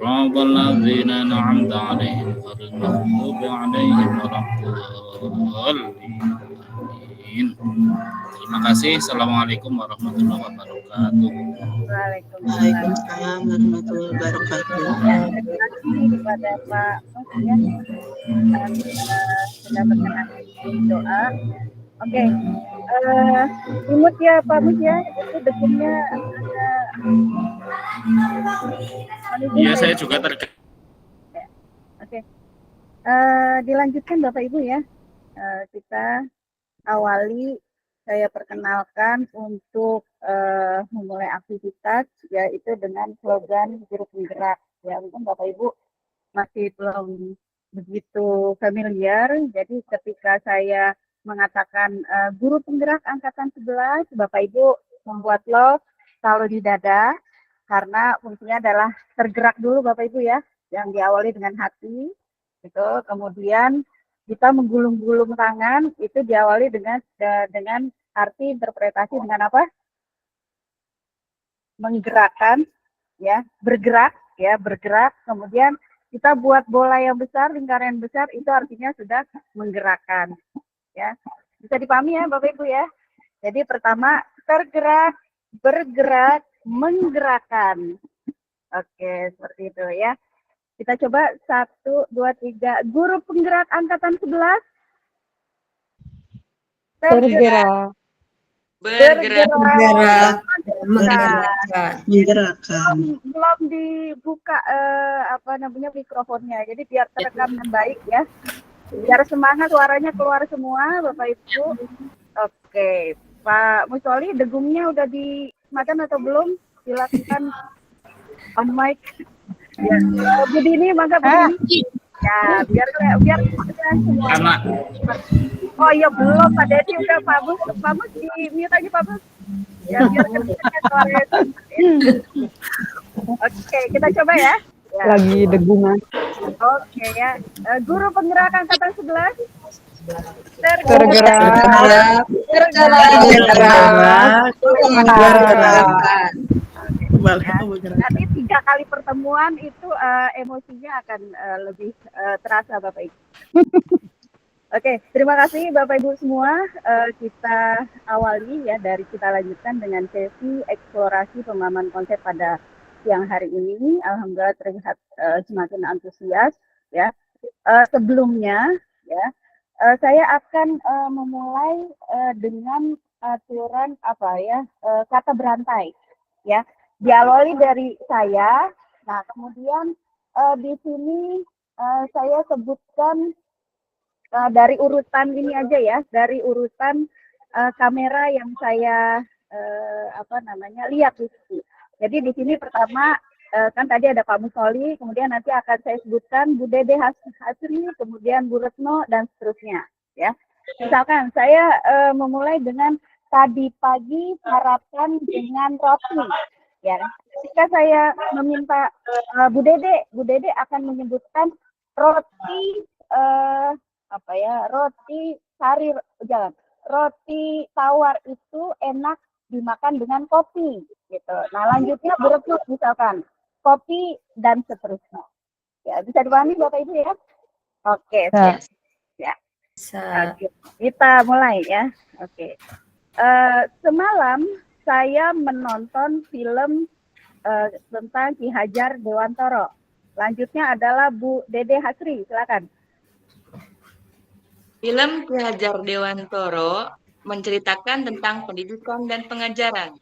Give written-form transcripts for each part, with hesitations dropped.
صراط الذين أنعمت عليهم غير المغضوب عليهم ولا الضالين. Terima kasih. Assalamualaikum warahmatullahi wabarakatuh. Waalaikumsalam warahmatullahi wabarakatuh. Terima kasih kepada Pak Mus ya, sudah berkenan doa. Oke, imut ya Pak Mus ya, itu degumnya ada. Iya, saya juga terkejut. Oke, dilanjutkan Bapak Ibu ya. Kita awali, saya perkenalkan untuk memulai aktivitas, yaitu dengan slogan guru penggerak. Ya, mungkin Bapak Ibu masih belum begitu familiar. Jadi ketika saya mengatakan guru penggerak angkatan 11, Bapak Ibu membuat love kalau di dada, karena fungsinya adalah tergerak dulu Bapak Ibu ya, yang diawali dengan hati, gitu. Kemudian kita menggulung-gulung tangan, itu diawali dengan arti interpretasi dengan apa? Menggerakkan, ya, bergerak, ya, bergerak. Kemudian kita buat bola yang besar, lingkaran yang besar, itu artinya sudah menggerakkan, ya. Bisa dipahami ya Bapak Ibu ya. Jadi pertama tergerak, bergerak, menggerakkan. Oke, seperti itu ya. Kita coba 1, 2, 3. Guru penggerak angkatan 11. Bergerak. Menggerakkan. Belum dibuka mikrofonnya. Jadi biar terekam dengan baik ya. Biar semangat suaranya keluar semua Bapak Ibu. Oke, Pak Musoli, degumnya udah dimakan atau belum? Silakan on mic. Ya, begini maka begini. Ya, biar semua. Karena Oh iya belum, Pak Dedi udah Pak Mus di mute aja Pak Mus. Ya biar kedengaran suaranya. Oke, kita coba ya. Lagi degungan. Oke ya. Guru penggerak angkatan 11. Tergerak. Nanti 3 kali pertemuan itu emosinya akan lebih terasa Bapak Ibu. Oke, terima kasih Bapak Ibu semua. Kita awali ya, kita lanjutkan dengan sesi eksplorasi pemahaman konsep pada siang hari ini. Alhamdulillah terlihat semakin antusias ya. Sebelumnya ya, saya akan memulai dengan aturan kata berantai ya. Diawali dari saya. Nah, kemudian di sini saya sebutkan dari urutan ini aja ya, dari urutan kamera yang saya lihat di sini. Jadi di sini pertama kan tadi ada Pak Musoli, kemudian nanti akan saya sebutkan Bu Dede Hasri, kemudian Bu Retno dan seterusnya ya. Misalkan saya memulai dengan tadi pagi sarapan dengan roti ya. Ketika saya meminta Bu Dede akan menyebutkan roti roti tawar itu enak dimakan dengan kopi gitu. Nah, lanjutnya Bu Retno misalkan kopi dan seterusnya. Ya, bisa dipahami Bapak Ibu ya? Oke, ya. Oke, kita mulai ya. Oke. Semalam saya menonton film tentang Ki Hajar Dewantoro. Lanjutnya adalah Bu Dede Hasri, silakan. Film Ki Hajar Dewantoro menceritakan tentang pendidikan dan pengajaran.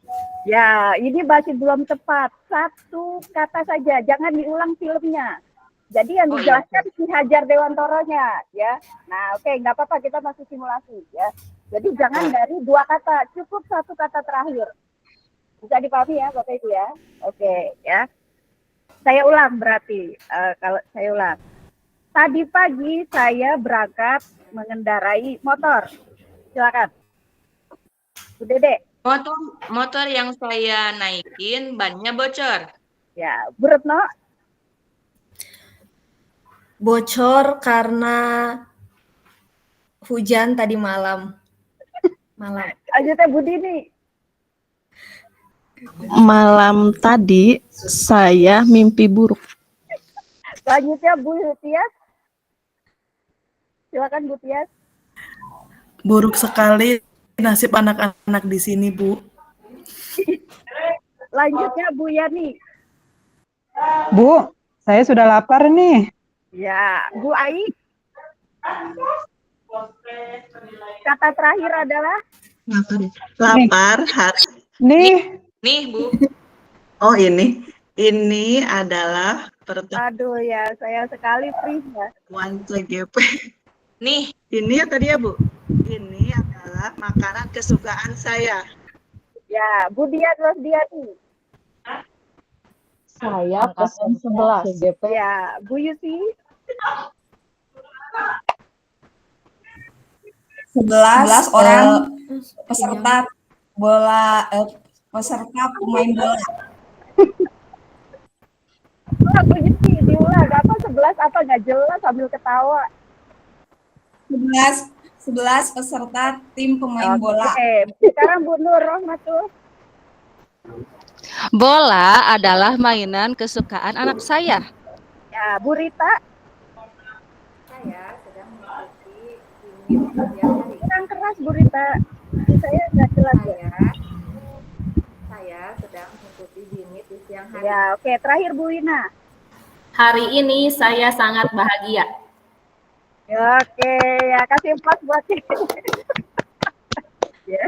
Ya, ini masih belum tepat. 1 kata saja, jangan diulang filmnya. Jadi yang dijelaskan Ki Hajar Dewantoronya, ya. Nah, oke, nggak apa-apa, kita masih simulasi, ya. Jadi jangan dari 2 kata, cukup 1 kata terakhir. Bisa dipahami ya, Bapak Ibu ya. Oke, ya. Saya ulang berarti, kalau saya ulang. Tadi pagi saya berangkat mengendarai motor. Silakan. Bu Dede. Motor yang saya naikin bannya bocor. Ya, Bu Retno. Bocor karena hujan tadi malam. Lanjutnya Bu Dini. Malam tadi saya mimpi buruk. Selanjutnya Bu Tias. Silakan Bu Tias. Buruk sekali nasib anak-anak di sini, Bu. Lanjutnya Bu Yani. Bu, saya sudah lapar nih. Ya, Bu Ai. Kata terakhir adalah Lapar. Nih, Nih, Bu. Oh ini adalah aduh ya, saya sekali free ya. pertemuan CGP. Nih, Ini ya tadi ya Bu. Ini adalah makanan kesukaan saya. Ya, Bu Dian Rosdiani. saya pesan 11 GP. Ya, Bu Yusi. 11 orang peserta peserta pemain bola. Oh, Bu Yusi, diulang. Apa 11 apa nggak jelas sambil ketawa. 11 peserta tim pemain bola. Oke, sekarang Bu Nur Rohmatul. Bola adalah mainan kesukaan anak saya. Ya, Bu Rita. Saya sedang mengikuti ini Kurang keras Bu Rita. Saya nggak jelas ya. saya sedang mengikuti unit di siang hari. Ya, oke. Terakhir Bu Wina. Hari ini saya sangat bahagia. Ya, oke, ya kasih pas buat ya.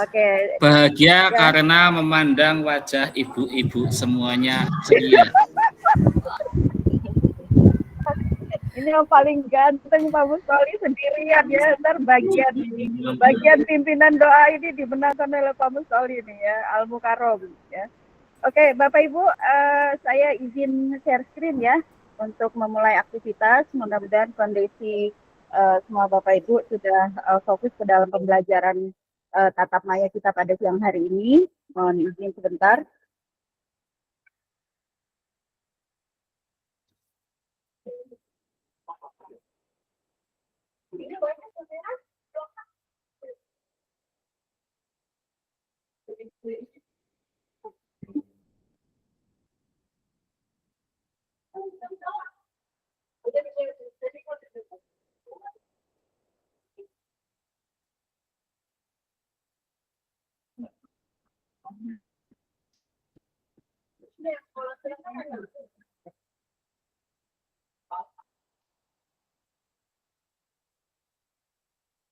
Oke. Bahagia karena memandang wajah ibu-ibu semuanya ceria. Ini yang paling ganteng Pak Mustoli sendirian ya. Ntar bagian pimpinan doa ini dimenangkan oleh Pak Mustoli nih ya, Al Mukarrom ya. Oke, Bapak Ibu, saya izin share screen ya untuk memulai aktivitas. Mudah-mudahan kondisi semua Bapak Ibu sudah fokus ke dalam pembelajaran tatap maya kita pada siang hari ini. Mohon izin sebentar.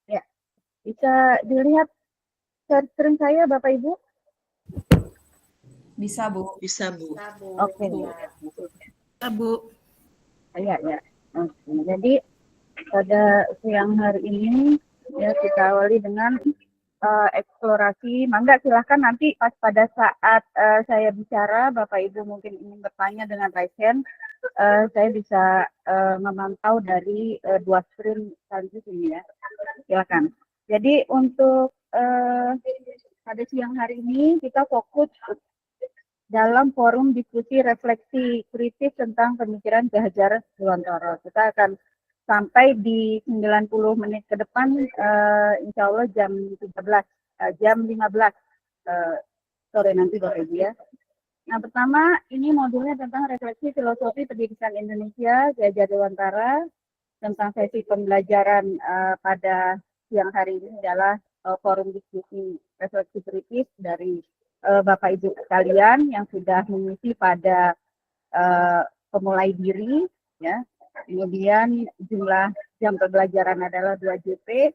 Ya, bisa dilihat share screen saya Bapak Ibu? Bisa, Bu. Bisa Bu. Oke. Bu. Ya, ya. Oke. Jadi pada siang hari ini ya kita awali dengan eksplorasi. Mangga silahkan nanti pas pada saat saya bicara, Bapak Ibu mungkin ingin bertanya dengan raise hand, saya bisa memantau dari dua screen sekaligus ini ya. Silakan. Jadi untuk pada siang hari ini kita fokus dalam forum diskusi refleksi kritis tentang pemikiran Ki Hajar Dewantara. Kita akan sampai di 90 menit ke depan, insya Allah jam 15 sore nanti Bapak Ibu ya. Nah, pertama ini modulnya tentang refleksi filosofi pendidikan Indonesia Ki Hajar Dewantara, tentang sesi pembelajaran pada siang hari ini adalah forum diskusi refleksi kritis dari Bapak Ibu sekalian yang sudah mengisi pada pemulai diri ya. Kemudian jumlah jam pembelajaran adalah 2 JP,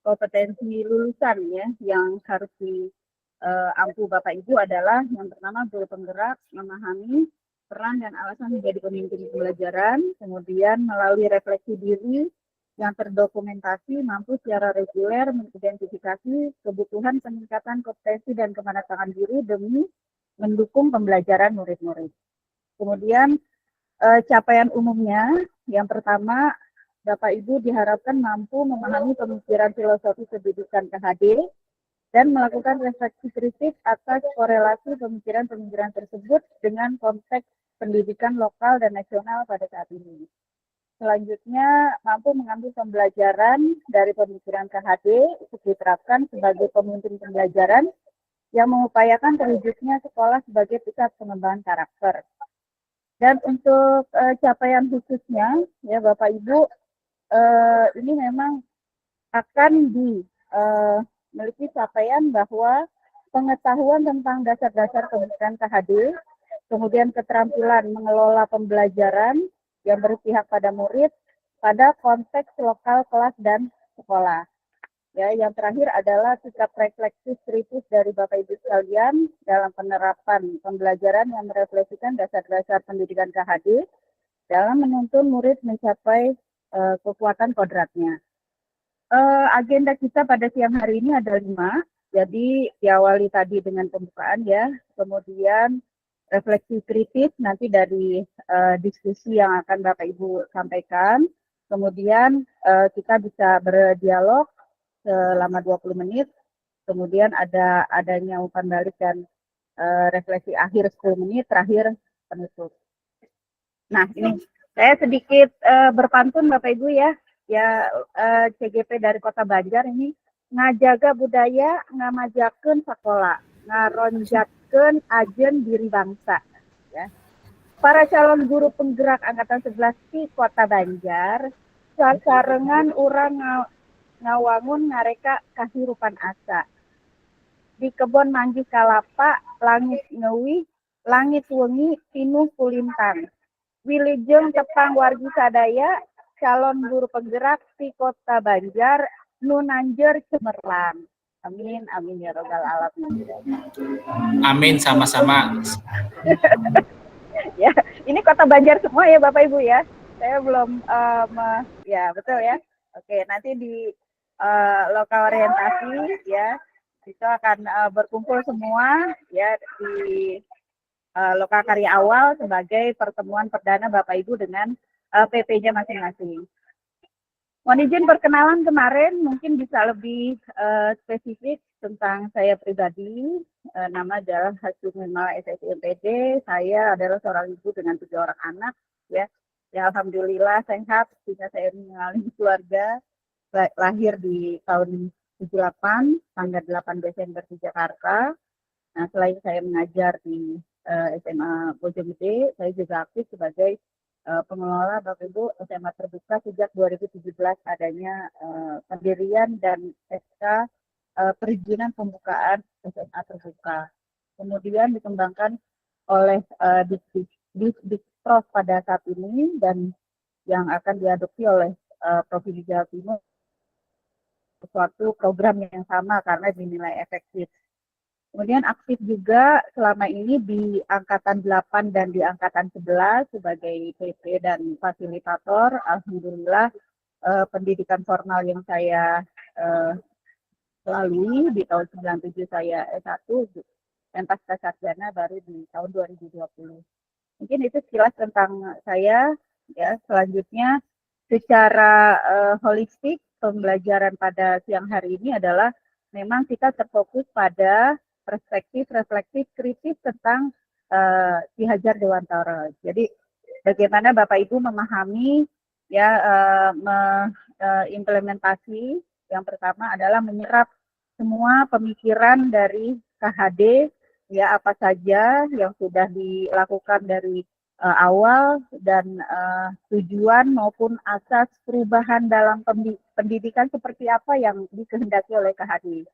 kompetensi lulusan ya yang harus diampu Bapak Ibu adalah yang pertama guru penggerak, memahami peran dan alasan menjadi pemimpin pembelajaran, kemudian melalui refleksi diri yang terdokumentasi mampu secara reguler mengidentifikasi kebutuhan peningkatan kompetensi dan kematangan diri demi mendukung pembelajaran murid-murid. Kemudian capaian umumnya, yang pertama Bapak Ibu diharapkan mampu memahami pemikiran filosofi pendidikan KHD dan melakukan refleksi kritis atas korelasi pemikiran-pemikiran tersebut dengan konteks pendidikan lokal dan nasional pada saat ini. Selanjutnya, mampu mengambil pembelajaran dari pemikiran KHD untuk diterapkan sebagai pemimpin pembelajaran yang mengupayakan terwujudnya sekolah sebagai pusat pengembangan karakter. Dan untuk capaian khususnya, ya Bapak Ibu, ini memang akan memiliki capaian bahwa pengetahuan tentang dasar-dasar pemberitaan KHD, kemudian keterampilan mengelola pembelajaran yang berpihak pada murid pada konteks lokal kelas dan sekolah. Ya, yang terakhir adalah sikap refleksif kritis dari Bapak Ibu sekalian dalam penerapan pembelajaran yang merefleksikan dasar-dasar pendidikan KHD dalam menuntun murid mencapai kekuatan kodratnya. Agenda kita pada siang hari ini ada 5. Jadi diawali tadi dengan pembukaan ya, kemudian refleksi kritis nanti dari diskusi yang akan Bapak Ibu sampaikan. Kemudian kita bisa berdialog selama 20 menit. Kemudian adanya umpan balik dan refleksi akhir 10 menit, terakhir penutup. Nah, ini saya sedikit berpantun Bapak Ibu ya. Ya CGP dari Kota Banjar ini ngajaga budaya ngamajakeun sekolah, ngaronjatkeun ajen diri bangsa ya. Para calon guru penggerak angkatan 11 di Kota Banjar sasarengan urang ngawangun ngareka kahirupan asa. Di kebon manggih kalapa, langit ngeuwih, langit wengi pinuh kulintang. Wilujeng tepang wargi sadaya, calon guru penggerak di Kota Banjar, nunanjer cemerlang. Amin, amin ya robbal alamin. Amin, sama-sama. Ya, ini Kota Banjar semua ya Bapak Ibu ya. Saya belum, ya betul ya. Oke, nanti di lokal orientasi ya, itu akan berkumpul semua ya di lokal karya awal sebagai pertemuan perdana Bapak Ibu dengan PP-nya masing-masing. Mohon izin perkenalan kemarin, mungkin bisa lebih spesifik tentang saya pribadi. Nama adalah Hasumimala SSI MPD. Saya adalah seorang ibu dengan 7 orang anak ya. Ya alhamdulillah sehat sehingga saya mengalami keluarga. Lahir di tahun 78, tanggal 8 Desember di Jakarta. Nah, selain saya mengajar di SMA Bojonggede, saya juga aktif sebagai pengelola Bapak Ibu SMA terbuka sejak 2017 adanya pendirian dan SK perizinan pembukaan SMA terbuka. Kemudian dikembangkan oleh Dikprof pada saat ini dan yang akan diadopsi oleh Provinsi Jawa Timur suatu program yang sama karena dinilai efektif. Kemudian aktif juga selama ini di Angkatan 8 dan di Angkatan 11 sebagai PP dan fasilitator. Alhamdulillah pendidikan formal yang saya lalui di tahun 97 saya S1 dan pasca sarjana baru di tahun 2020. Mungkin itu sekilas tentang saya ya. Selanjutnya secara holistik pembelajaran pada siang hari ini adalah memang kita terfokus pada perspektif refleksif kritis tentang Ki Hajar Dewantara. Jadi bagaimana Bapak Ibu memahami ya implementasi yang pertama adalah menyerap semua pemikiran dari KHD ya, apa saja yang sudah dilakukan dari awal dan tujuan maupun asas perubahan dalam pendidikan seperti apa yang dikehendaki oleh KHD.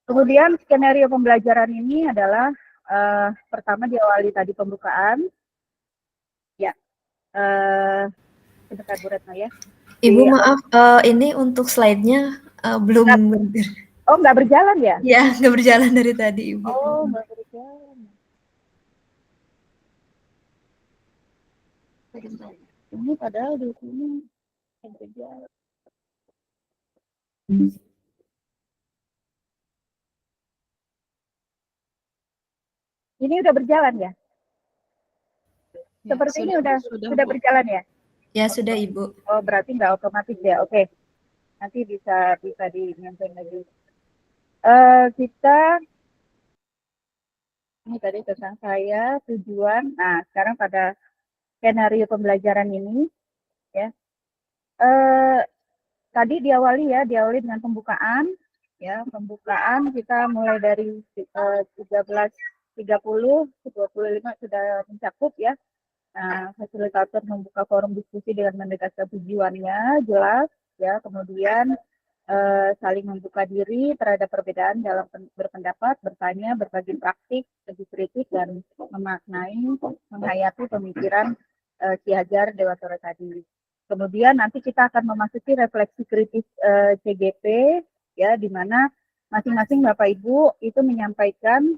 Kemudian skenario pembelajaran ini adalah pertama diawali tadi pembukaan. Ya, sebentar Bu Retno ya. Ibu maaf, ini untuk slide-nya belum Oh, nggak berjalan ya? Ya, nggak berjalan dari tadi Ibu. Oh, nggak berjalan. Ini padahal di sini yang berjalan. Ini udah berjalan ya? Seperti ini sudah berjalan ya? Ya sudah Ibu. Oh berarti nggak otomatis ya? Oke. Nanti bisa di-mention lagi. Kita ini tadi tentang saya tujuan. Nah sekarang pada skenario pembelajaran ini ya. Tadi diawali dengan pembukaan ya. Pembukaan kita mulai dari 13.30, 25 sudah mencakup ya. Fasilitator membuka forum diskusi dengan mendekatkan tujuannya jelas, ya. Kemudian saling membuka diri terhadap perbedaan dalam berpendapat, bertanya, berbagi praktik, lebih kritis dan memaknai, menghayati pemikiran Ki Hajar Dewantara tadi. Kemudian nanti kita akan memasuki refleksi kritis CGP, ya, di mana masing-masing Bapak Ibu itu menyampaikan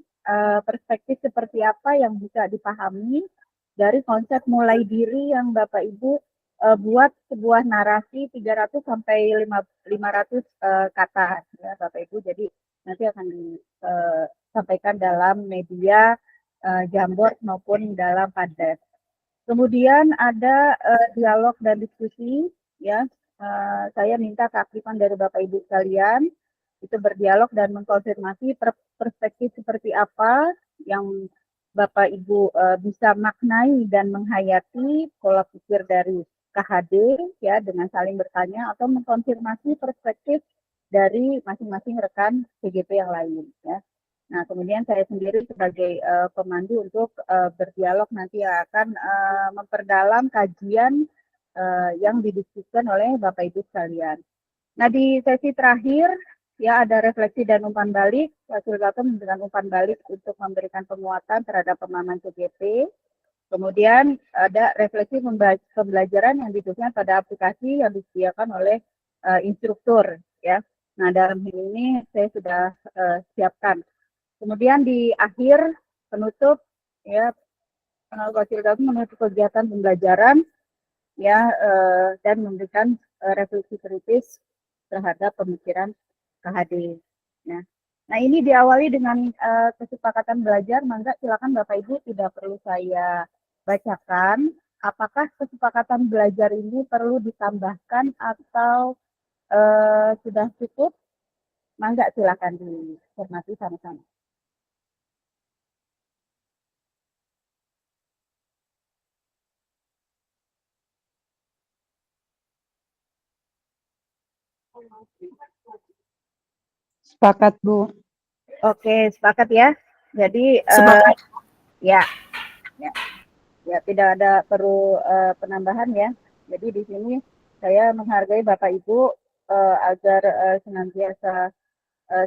perspektif seperti apa yang bisa dipahami dari konsep mulai diri yang Bapak Ibu buat sebuah narasi 300 sampai 500 kata, ya Bapak Ibu. Jadi nanti akan disampaikan dalam media Jamboard maupun dalam Padlet. Kemudian ada dialog dan diskusi, ya. Saya minta keaktifan dari Bapak Ibu sekalian itu berdialog dan mengkonfirmasi perspektif seperti apa yang Bapak Ibu bisa maknai dan menghayati pola pikir dari KHD, ya, dengan saling bertanya atau mengkonfirmasi perspektif dari masing-masing rekan CGP yang lain, ya. Nah, kemudian saya sendiri sebagai pemandu untuk berdialog nanti akan memperdalam kajian yang didiskusikan oleh Bapak Ibu sekalian. Nah, di sesi terakhir, ya, ada refleksi dan umpan balik. Fasilitator memberikan umpan balik untuk memberikan penguatan terhadap pemahaman CGP. Kemudian ada refleksi pembelajaran yang ditujukan pada aplikasi yang disediakan oleh instruktur, ya. Nah, dalam hal ini saya sudah siapkan. Kemudian di akhir penutup, ya, fasilitator menutup kegiatan pembelajaran, ya, dan memberikan refleksi kritis terhadap pemikiran KHD. Nah, ini diawali dengan kesepakatan belajar. Mangga silakan Bapak Ibu, tidak perlu saya bacakan. Apakah kesepakatan belajar ini perlu ditambahkan atau sudah cukup? Mangga silakan dicermati sama-sama. Sepakat, Bu. Oke, sepakat ya. Jadi Sepakat. ya, tidak ada perlu penambahan ya. Jadi di sini saya menghargai Bapak Ibu agar senantiasa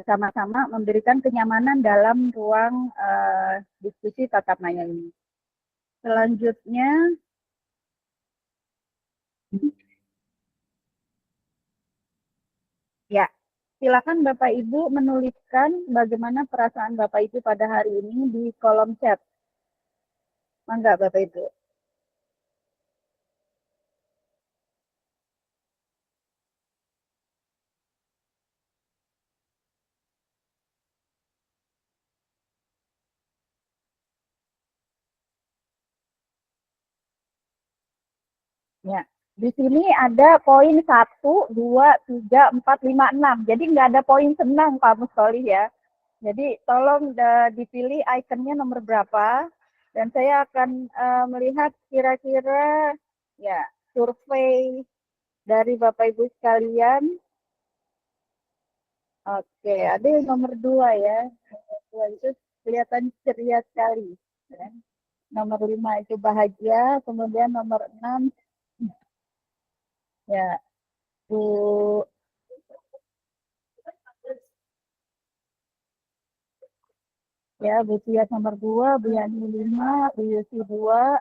sama-sama memberikan kenyamanan dalam ruang diskusi tatap maya ini. Selanjutnya, ya, silakan Bapak Ibu menuliskan bagaimana perasaan Bapak Ibu pada hari ini di kolom chat. Mangga Bapak Ibu. Ya, di sini ada poin 1, 2, 3, 4, 5, 6. Jadi nggak ada poin senang Pak Mustoli ya. Jadi tolong dipilih ikonnya nomor berapa. Dan saya akan melihat kira-kira ya survei dari Bapak Ibu sekalian. Oke, ada yang nomor 2 ya. Nomor 2 itu kelihatan ceria sekali. Ya. Nomor 5 itu bahagia. Kemudian nomor 6 ya Bu ya Bu Tias nomor 2, Bu Yani 5, Bu Yusi 2.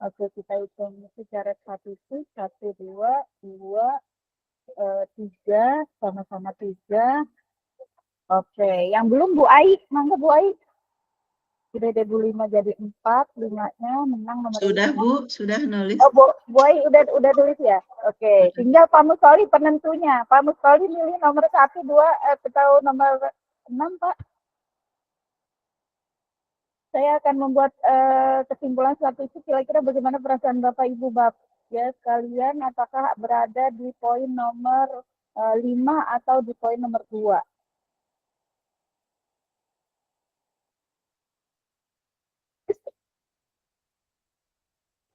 Oke, kita hitung secara statistik 1, 2, 3, sama-sama 3. Oke, yang belum Bu Ai, mangga Bu Ai. Sudah ada Bu 5 jadi 4, 5-nya menang nomor Sudah 5. Bu, sudah nulis. Oh, Bu Ai udah tulis ya? Oke, tinggal Pak Mustoli penentunya. Pak Mustoli milih nomor 1, 2, atau nomor 6, Pak? Saya akan membuat kesimpulan statistik kira-kira bagaimana perasaan Bapak Ibu ya sekalian, apakah berada di poin nomor 5 atau di poin nomor 2.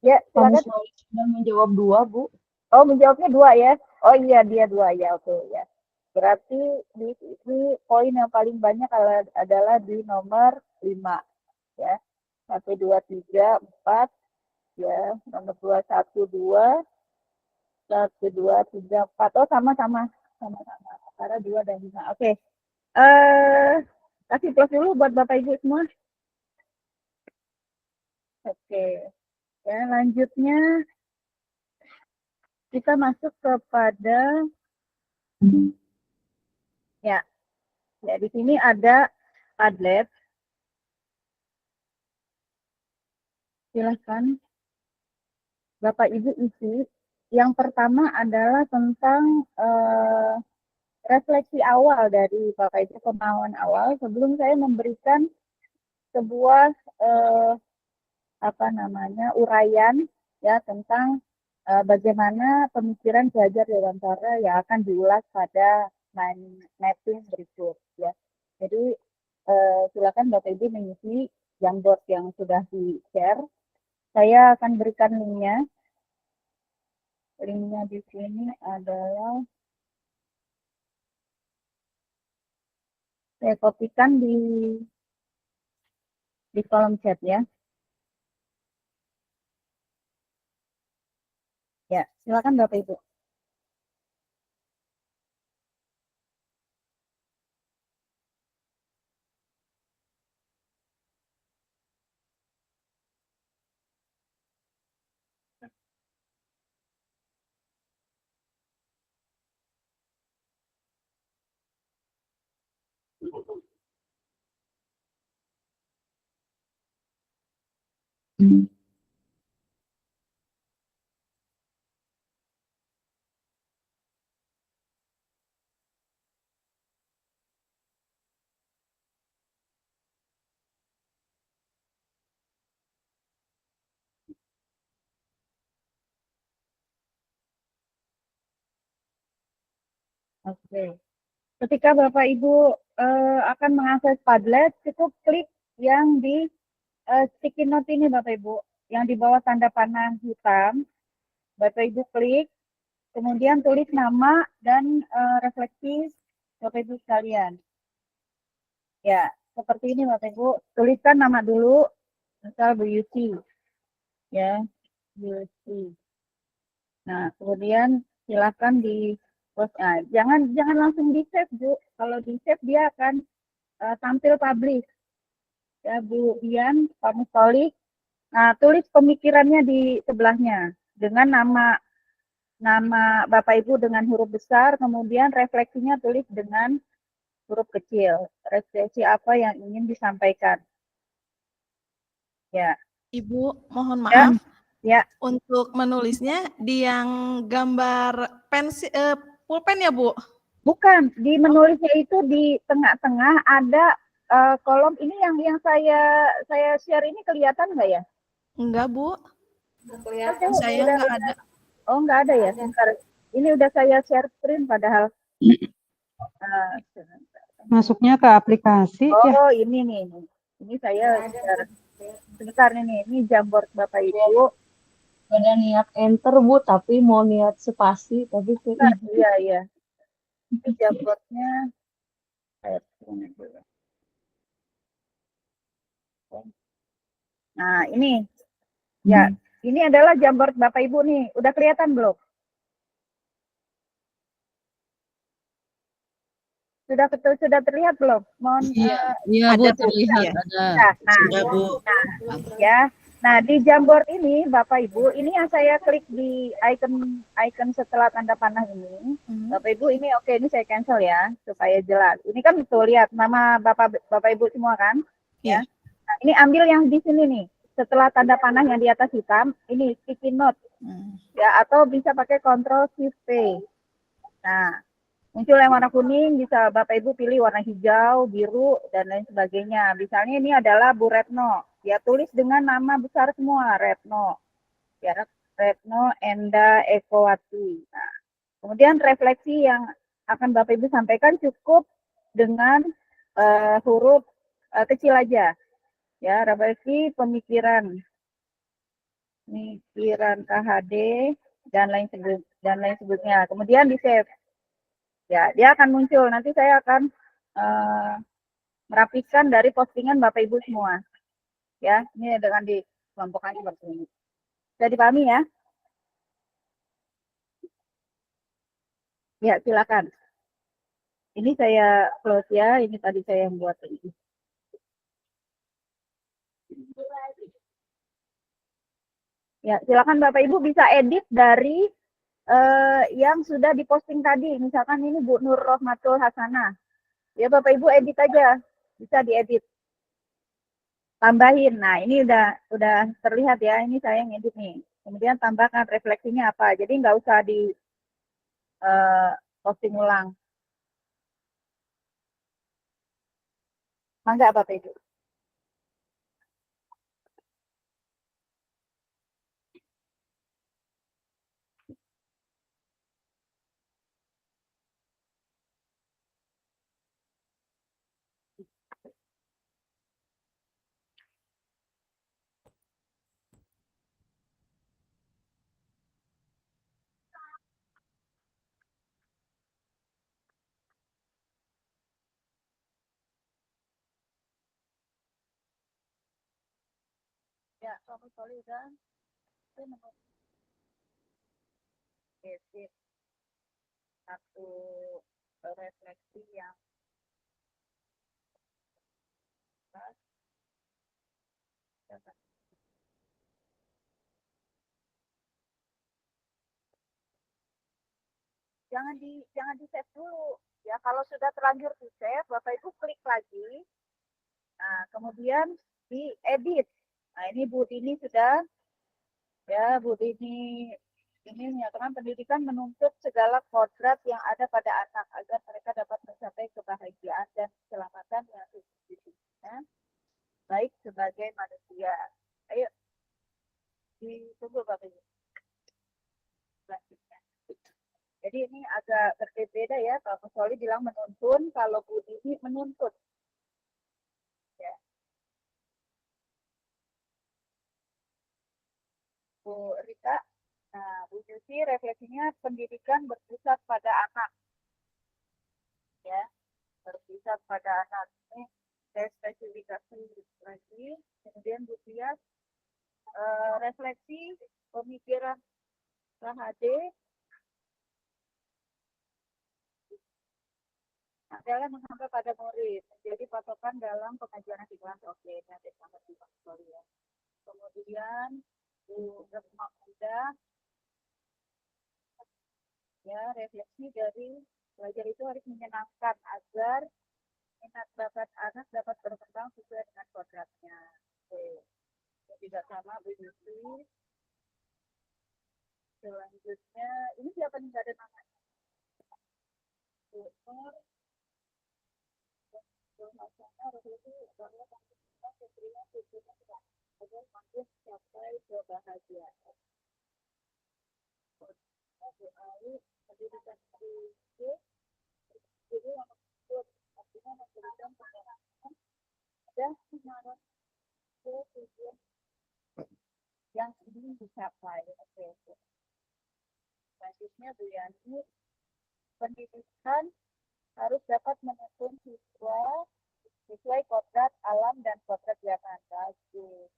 Ya, silakan. Sudah menjawab 2, Bu. Oh, menjawabnya 2 ya. Oh iya, dia 2 ya. Oke ya. Berarti di poin yang paling banyak adalah di nomor 5 ya. 1, 2, 3, 4, ya, nomor 212, 1234. Oh, sama-sama. Sama-sama. Antara 2 dan 5. Oke. Kasih plus dulu buat Bapak Ibu semua. Oke. Ya, lanjutnya kita masuk kepada ya. Ya, di sini ada Padlet. Silahkan Bapak Ibu isi. Yang pertama adalah tentang refleksi awal dari Bapak Ibu, pemahaman awal sebelum saya memberikan sebuah uraian ya tentang bagaimana pemikiran belajar Dewantara yang akan diulas pada mapping berikut ya. Jadi silakan Bapak Ibu mengisi Jamboard yang sudah di-share. Saya akan berikan linknya. Linknya di sini adalah saya kopikan di kolom chat ya. Ya, silakan Bapak Ibu. Oke. Ketika Bapak Ibu akan mengakses Padlet, cukup klik yang di sticky note ini Bapak Ibu, yang di bawah tanda panah hitam. Bapak Ibu klik, kemudian tulis nama dan refleksi Bapak Ibu sekalian. Ya, seperti ini Bapak Ibu, tuliskan nama dulu, misal Bu Yusi. Ya, Yusi. Nah, kemudian silakan di Nah, jangan langsung di save Bu. Kalau di save dia akan tampil publish. Ya Bu Dian, Pak Mustolik. Nah, tulis pemikirannya di sebelahnya dengan nama Bapak Ibu dengan huruf besar, kemudian refleksinya tulis dengan huruf kecil. Refleksi apa yang ingin disampaikan. Ya. Ibu, mohon maaf. Ya. Untuk menulisnya di yang gambar pensil pulpen ya, Bu? Bukan, di menulisnya itu di tengah-tengah ada kolom ini yang saya share ini kelihatan nggak ya? Enggak, Bu. Kelihatan. Saya nggak ada. Oh, nggak ada ya? Bentar. Ini udah saya share screen padahal. Masuknya ke aplikasi ya. Oh, ini nih. Ini saya share. Sebentar nih, ini Jamboard Bapak Ibu. Ada niat enter Bu, tapi mau niat spasi tapi Iya. Ini Jamboardnya saya screen dulu. Nah, ini. Ya, ini adalah Jamboard Bapak Ibu nih. Udah kelihatan belum? Sudah terlihat belum? Mohon Iya Bu, terlihat ada. Sudah Bu. Nah, di Jamboard ini Bapak Ibu, ini yang saya klik di icon setelah tanda panah ini. Bapak Ibu ini ini saya cancel ya supaya jelas. Ini kan tuh lihat nama Bapak Ibu semua kan? Ya. Nah, ini ambil yang di sini nih. Setelah tanda panah yang di atas hitam, ini sticky note. Ya, atau bisa pakai Ctrl Shift P. Nah, muncul yang warna kuning, bisa Bapak Ibu pilih warna hijau, biru, dan lain sebagainya. Misalnya ini adalah Bu Retno. Ya, tulis dengan nama besar semua, Retno. Ya, Retno Enda Ekowati. Nah, kemudian refleksi yang akan Bapak Ibu sampaikan cukup dengan huruf kecil aja. Ya, refleksi pemikiran KHD dan lain sebagainya. Kemudian di save. Ya, dia akan muncul. Nanti saya akan merapikan dari postingan Bapak Ibu semua. Ya, ini dengan dikelompokkan seperti ini. Sudah dipahami ya? Ya, silakan. Ini saya close ya, ini tadi saya yang buat ini. Ya, silakan Bapak Ibu bisa edit dari yang sudah diposting tadi. Misalkan ini Bu Nur Rohmatul Hasanah. Ya Bapak Ibu edit aja, bisa diedit. Tambahin. Nah, ini udah terlihat ya, ini saya yang edit nih. Kemudian tambahkan refleksinya apa. Jadi nggak usah di posting ulang. Mangga Bapak Ibu. Ya, Bapak Soli udah. Edit satu refleksi yang pas. Jangan di save dulu. Ya, kalau sudah terlanjur di save, Bapak Ibu klik lagi. Nah, kemudian diedit. Nah, ini Bu Dini sudah. Ya, Bu Dini ini menyatakan pendidikan menuntut segala kodrat yang ada pada anak agar mereka dapat mencapai kebahagiaan dan keselamatan yang sesungguhnya, baik sebagai manusia. Ayo, ditunggu Bapak Ibu. Jadi ini agak berbeda ya, Pak Musoli bilang menuntun, kalau Bu Dini menuntut. Ya. Bu Rita, nah Bu Yusi refleksinya pendidikan berpusat pada anak. Ya, berpusat pada anak. Ini saya spesifikasi lagi. Kemudian Bu Tias, refleksi pemikiran KHD adalah menghamba pada murid, menjadi patokan dalam pengajaran di kelas. Oke, nanti sampai di ya. Kemudian Bu Retno Muda, ya refleksi dari belajar itu harus menyenangkan agar minat bakat anak dapat berkembang sesuai dengan kodratnya. Oke, tidak sama Bu Yusi. Selanjutnya, ini siapa nih, nggak ada namanya? Bu Nur, refleksi bahwa kita keterima tujuannya agar makin mencapai kebahagiaan. Bu Ali, pendidikan tinggi, jadi yang maksud artinya memberikan pengalaman dan mengarah ke tujuan yang ingin dicapai. Oke. Selanjutnya Bu Yani, pendidikan harus dapat menuntun siswa sesuai kodrat alam dan kodrat zaman. Bagus.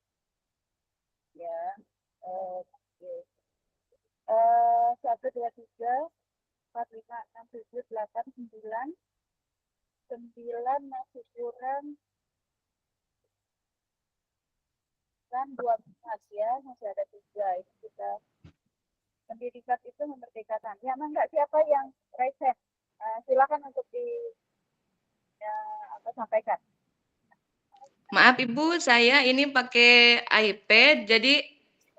Ya. Oke. 1, 2, 3, 4, 5, 6, 7, 8, 9 masih kurang kan 12 ya, masih ada 3. Ini kita pendidikan itu memerdekakan. Ya, enggak, siapa yang raise hand? Silakan untuk sampaikan. Maaf Ibu, saya ini pakai iPad, jadi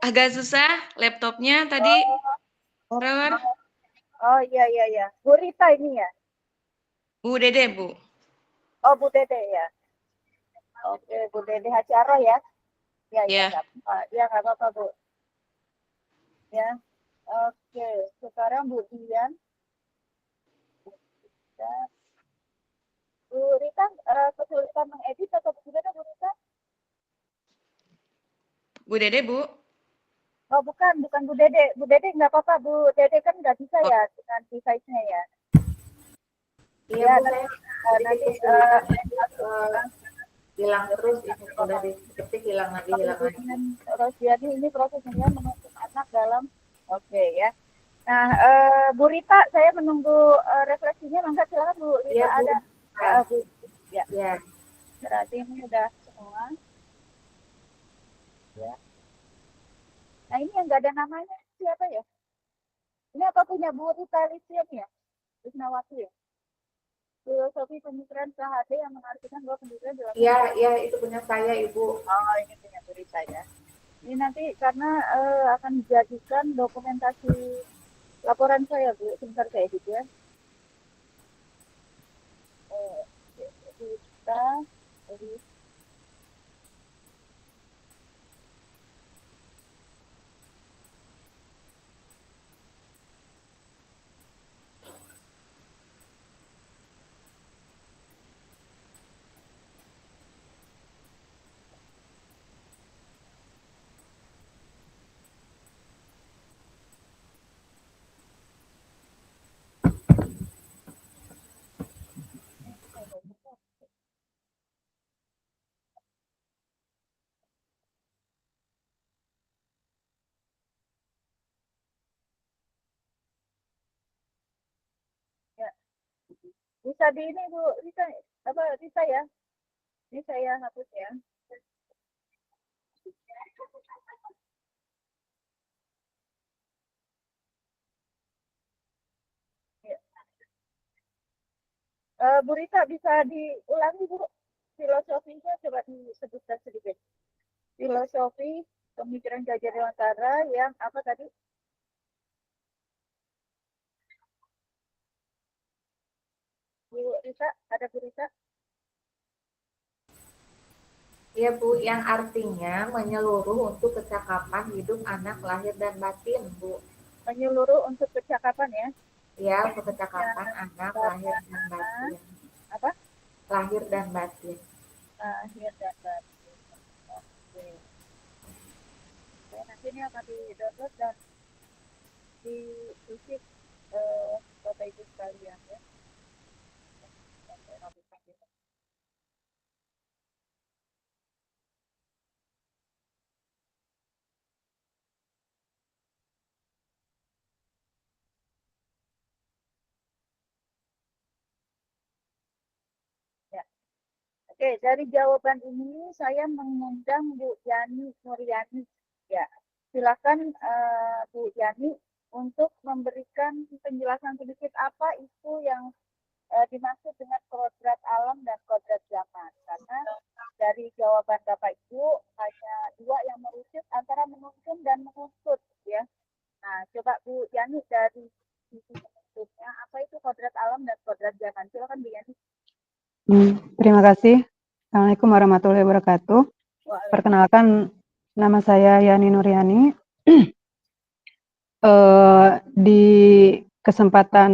agak susah laptopnya tadi. Oh iya. Bu Rita ini ya? Bu Dede, Bu. Oh, Bu Dede ya. Oke, Bu Dede Hasyaro ya. Ya. Ya, nggak apa-apa, Bu. Ya. Oke, sekarang Bu Dian. Bu Rita, kesulitan mengedit atau bagaimana Bu Rita? Bu Dede, Bu. Oh, bukan Bu Dede. Bu Dede nggak apa-apa, Bu Dede kan nggak bisa ya dengan device-nya ya. Iya, nanti hilang terus, ini udah diketik hilang lagi. Dengan Rosdiani ini prosesnya menuntun anak dalam ya. Nah, Bu Rita, saya menunggu refleksinya. Mangga silakan Bu Rita. Iya, Bu. Ada Bu. Ya. Ya. Berarti ini udah semua. Ya. Nah, ini yang nggak ada namanya siapa ya? Ini apa punya Bu Rita Lisian ya? Wisnawati ya? Filosofi pemikiran KHD yang mengartikan bahwa pendidikan dalam Iya, itu punya saya, Ibu. Oh, ini punya Bu Rita ya. Ini nanti karena akan dijadikan dokumentasi laporan saya, Bu. Sebentar saya gitu ya. Kita bisa di ini Bu, bisa ya? Ini saya hapus ya. Bu Rita bisa diulangi Bu, filosofinya coba disebutkan sedikit. Filosofi pemikiran Gajah Dewantara yang apa tadi? Bu Rita, ada Bu Rita? Iya, Bu, yang artinya menyeluruh untuk kecakapan hidup anak lahir dan batin, Bu. Menyeluruh untuk kecakapan ya? Ya, untuk kecakapan anak lahir dan batin. Apa? Lahir dan batin. Lahir dan batin. Oke. Nanti ini akan di-download dan diisi Bapak Ibu sekalian ya. Oke, dari jawaban ini saya mengundang Bu Yani Nuryani. Ya, silakan Bu Yani untuk memberikan penjelasan sedikit apa itu yang dimaksud dengan kodrat alam dan kodrat zaman. Karena dari jawaban Bapak Ibu hanya dua yang merucut antara menuntun dan menuntut ya. Nah, coba Bu Yani dari sisi menuntutnya, apa itu kodrat alam dan kodrat zaman? Silakan Bu Yani. Terima kasih. Assalamualaikum warahmatullahi wabarakatuh. Perkenalkan, nama saya Yani Nuryani. Di kesempatan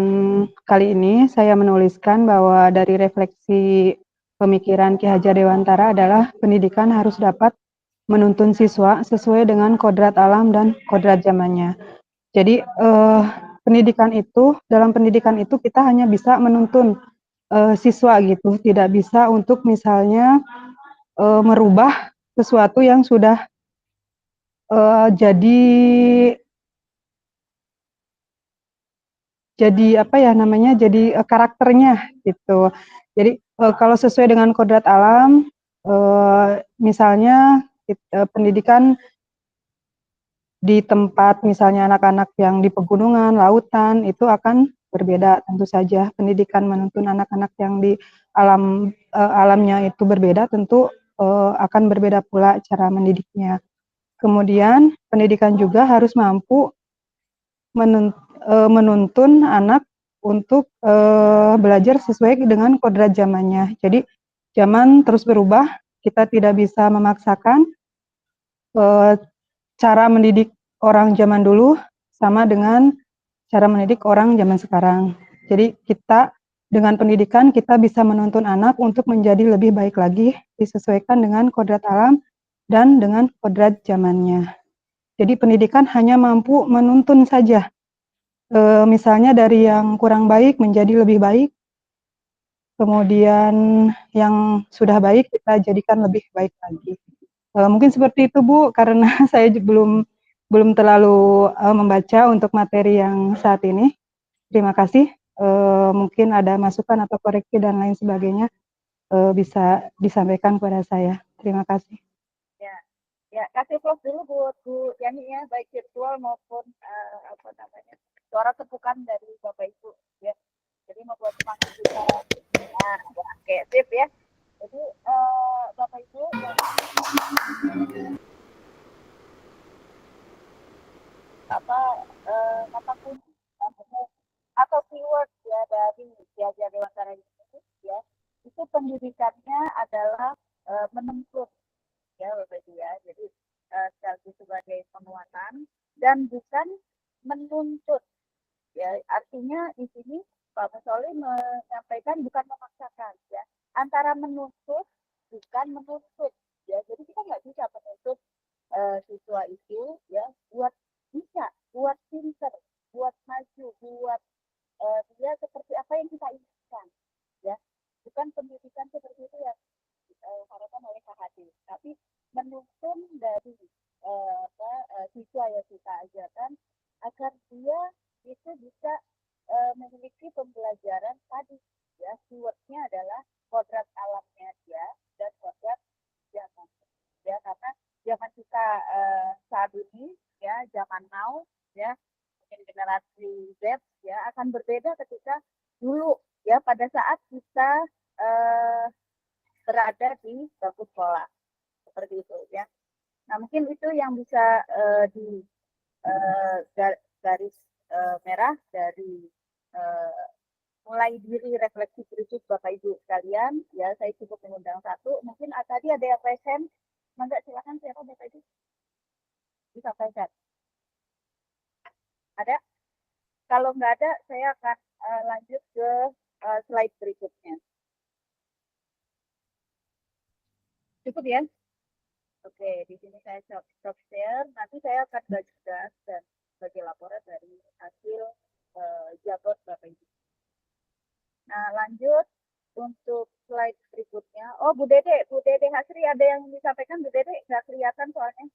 kali ini saya menuliskan bahwa dari refleksi pemikiran Ki Hajar Dewantara adalah pendidikan harus dapat menuntun siswa sesuai dengan kodrat alam dan kodrat zamannya. Jadi dalam pendidikan itu kita hanya bisa menuntun siswa gitu, tidak bisa untuk misalnya merubah sesuatu yang sudah jadi apa ya namanya, jadi karakternya gitu. Jadi kalau sesuai dengan kodrat alam, misalnya pendidikan di tempat misalnya anak-anak yang di pegunungan, lautan, itu akan berbeda tentu saja. Pendidikan menuntun anak-anak yang di alamnya itu berbeda, tentu akan berbeda pula cara mendidiknya. Kemudian pendidikan juga harus mampu menuntun anak untuk belajar sesuai dengan kodrat zamannya. Jadi zaman terus berubah, kita tidak bisa memaksakan cara mendidik orang zaman dulu sama dengan cara mendidik orang zaman sekarang. Jadi kita dengan pendidikan kita bisa menuntun anak untuk menjadi lebih baik lagi, disesuaikan dengan kodrat alam dan dengan kodrat zamannya. Jadi pendidikan hanya mampu menuntun saja. Misalnya dari yang kurang baik menjadi lebih baik, kemudian yang sudah baik kita jadikan lebih baik lagi. Mungkin seperti itu Bu, karena saya belum terlalu membaca untuk materi yang saat ini. Terima kasih. Mungkin ada masukan atau koreksi dan lain sebagainya bisa disampaikan kepada saya. Terima kasih. Ya, kasih close dulu buat Bu Yani ya, baik virtual maupun apa namanya suara tepukan dari Bapak Ibu ya. Jadi membuat semangat kita. Nah, ya, oke, sip ya. Jadi Bapak Ibu kata kunci atau keyword ya dari Belajar Dewasa ini ya, itu pendidikannya adalah menuntut ya Bapak Ibu ya. Jadi sekaligus sebagai penguatan dan bukan menuntut ya. Artinya di sini Pak Musoli menyampaikan bukan memaksakan ya. Antara menuntut bukan menuntut ya. Jadi kita nggak bisa menuntut siswa itu ya buat bisa, buat pinter, buat maju, buat dia seperti apa yang kita inginkan ya. Bukan pendidikan seperti itu yang harapan oleh KHD, tapi menuntun dari siswa yang kita ajarkan agar dia itu bisa memiliki pembelajaran tadi ya. Keywordnya adalah kodrat alamnya dia dan kodrat zaman ya, karena zaman kita saat ini ya, zaman now ya, mungkin generasi Z ya akan berbeda ketika dulu ya pada saat kita berada di bangku sekolah seperti itu ya. Nah mungkin itu yang bisa di garis merah dari mulai diri refleksi kritis Bapak Ibu sekalian ya. Saya cukup mengundang satu, mungkin tadi ada yang present, mangga silakan siapa Bapak Ibu disampaikan. Ada? Kalau nggak ada, saya akan lanjut ke slide berikutnya. Cukup ya? Oke, di sini saya stop share. Nanti saya akan bagikan dan sebagai laporan dari hasil jabot Bapak Ibu. Nah, lanjut untuk slide berikutnya. Oh, Bu Dede Hasri ada yang disampaikan Bu Dede? Nggak kelihatan soalnya.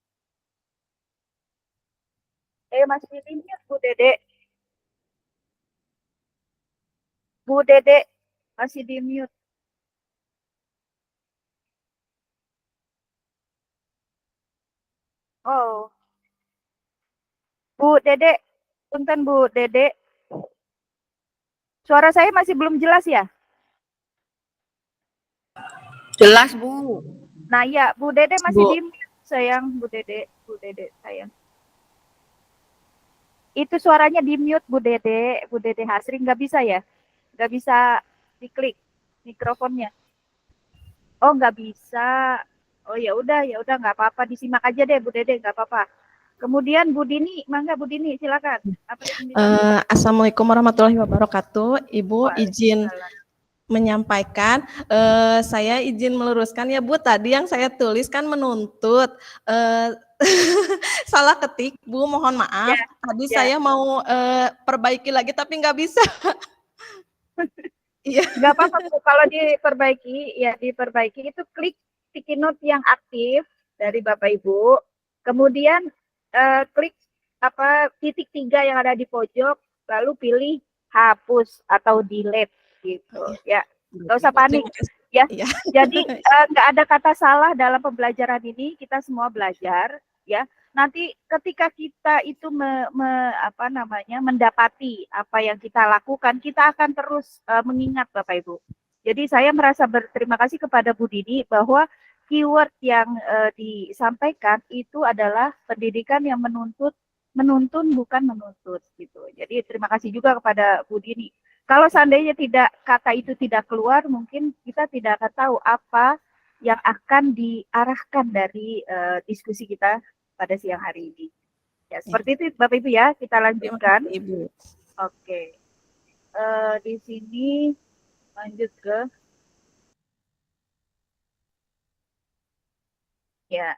Masih di mute Bu Dede. Bu Dede masih di mute. Oh. Bu Dede, punten Bu Dede. Suara saya masih belum jelas ya? Jelas, Bu. Nah, ya, Bu Dede masih Bu. di mute, sayang. Bu Dede sayang. Itu suaranya di mute Bu Dede Hasri, nggak bisa ya? Nggak bisa diklik mikrofonnya. Oh, nggak bisa. Oh ya udah nggak apa-apa, disimak aja deh Bu Dede, nggak apa-apa. Kemudian Bu Dini, mangga Bu Dini silakan. Assalamualaikum warahmatullahi wabarakatuh. Ibu izin menyampaikan, saya izin meluruskan ya Bu, tadi yang saya tulis kan menuntut, salah ketik Bu, mohon maaf. Ya, tadi ya. saya mau perbaiki lagi tapi nggak bisa. Iya. Nggak apa-apa Bu, kalau diperbaiki ya diperbaiki, itu klik sticky note yang aktif dari Bapak Ibu, kemudian klik titik 3 yang ada di pojok, lalu pilih hapus atau delete gitu ya. Nggak usah panik ya. Jadi nggak ada kata salah dalam pembelajaran ini, kita semua belajar ya. Nanti ketika kita itu mendapati apa yang kita lakukan, kita akan terus mengingat Bapak Ibu. Jadi saya merasa berterima kasih kepada Bu Dini bahwa keyword yang disampaikan itu adalah pendidikan yang menuntun bukan menuntut gitu. Jadi terima kasih juga kepada Bu Dini. Kalau seandainya kata itu tidak keluar, mungkin kita tidak akan tahu apa yang akan diarahkan dari diskusi kita pada siang hari ini. Ya, seperti itu Bapak Ibu ya, kita lanjutkan. Ibu. Oke. Di sini lanjut ke ya.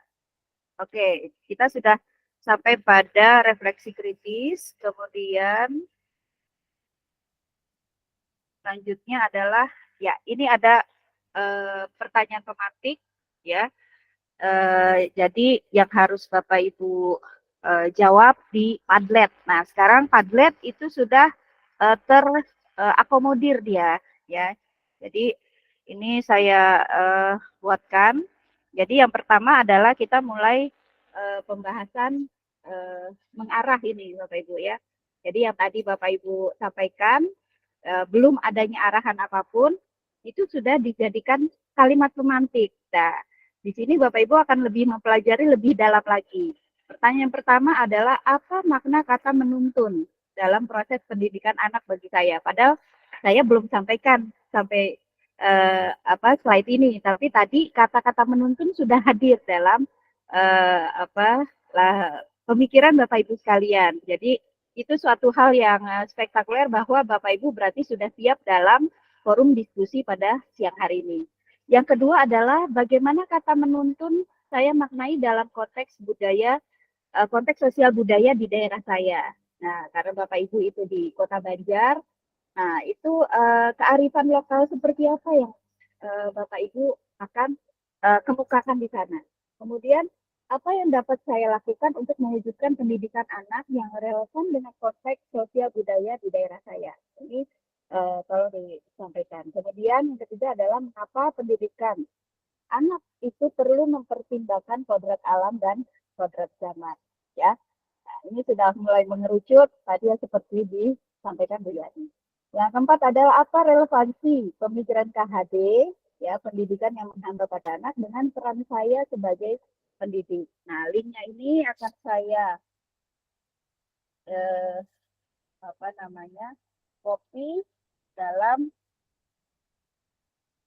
Oke, kita sudah sampai pada refleksi kritis, kemudian selanjutnya adalah Ya, ini ada pertanyaan pemantik ya. Jadi yang harus Bapak Ibu jawab di Padlet. Nah, sekarang Padlet itu sudah terakomodir dia ya. Jadi ini saya buatkan. Jadi yang pertama adalah kita mulai pembahasan mengarah ini Bapak Ibu ya. Jadi yang tadi Bapak Ibu sampaikan belum adanya arahan apapun itu sudah dijadikan kalimat pemantik. Nah, di sini Bapak Ibu akan lebih mempelajari lebih dalam lagi. Pertanyaan pertama adalah apa makna kata menuntun dalam proses pendidikan anak bagi saya. Padahal saya belum sampaikan sampai slide ini, tapi tadi kata-kata menuntun sudah hadir dalam pemikiran Bapak Ibu sekalian. Jadi itu suatu hal yang spektakuler bahwa Bapak Ibu berarti sudah siap dalam forum diskusi pada siang hari ini. Yang kedua adalah bagaimana kata menuntun saya maknai dalam konteks budaya, konteks sosial budaya di daerah saya. Nah, karena Bapak Ibu itu di Kota Banjar, nah itu kearifan lokal seperti apa yang Bapak Ibu akan kemukakan di sana. Kemudian apa yang dapat saya lakukan untuk mewujudkan pendidikan anak yang relevan dengan konteks sosial budaya di daerah saya. Ini tolong disampaikan. Kemudian yang ketiga adalah mengapa pendidikan anak itu perlu mempertimbangkan kodrat alam dan kodrat zaman. Ya, nah, ini sudah mulai mengerucut tadi ya seperti disampaikan Bu Yani. Yang keempat adalah apa relevansi pemikiran KHD ya pendidikan yang menghambat pada anak dengan peran saya sebagai pendidik. Nah, linknya ini akan saya copy dalam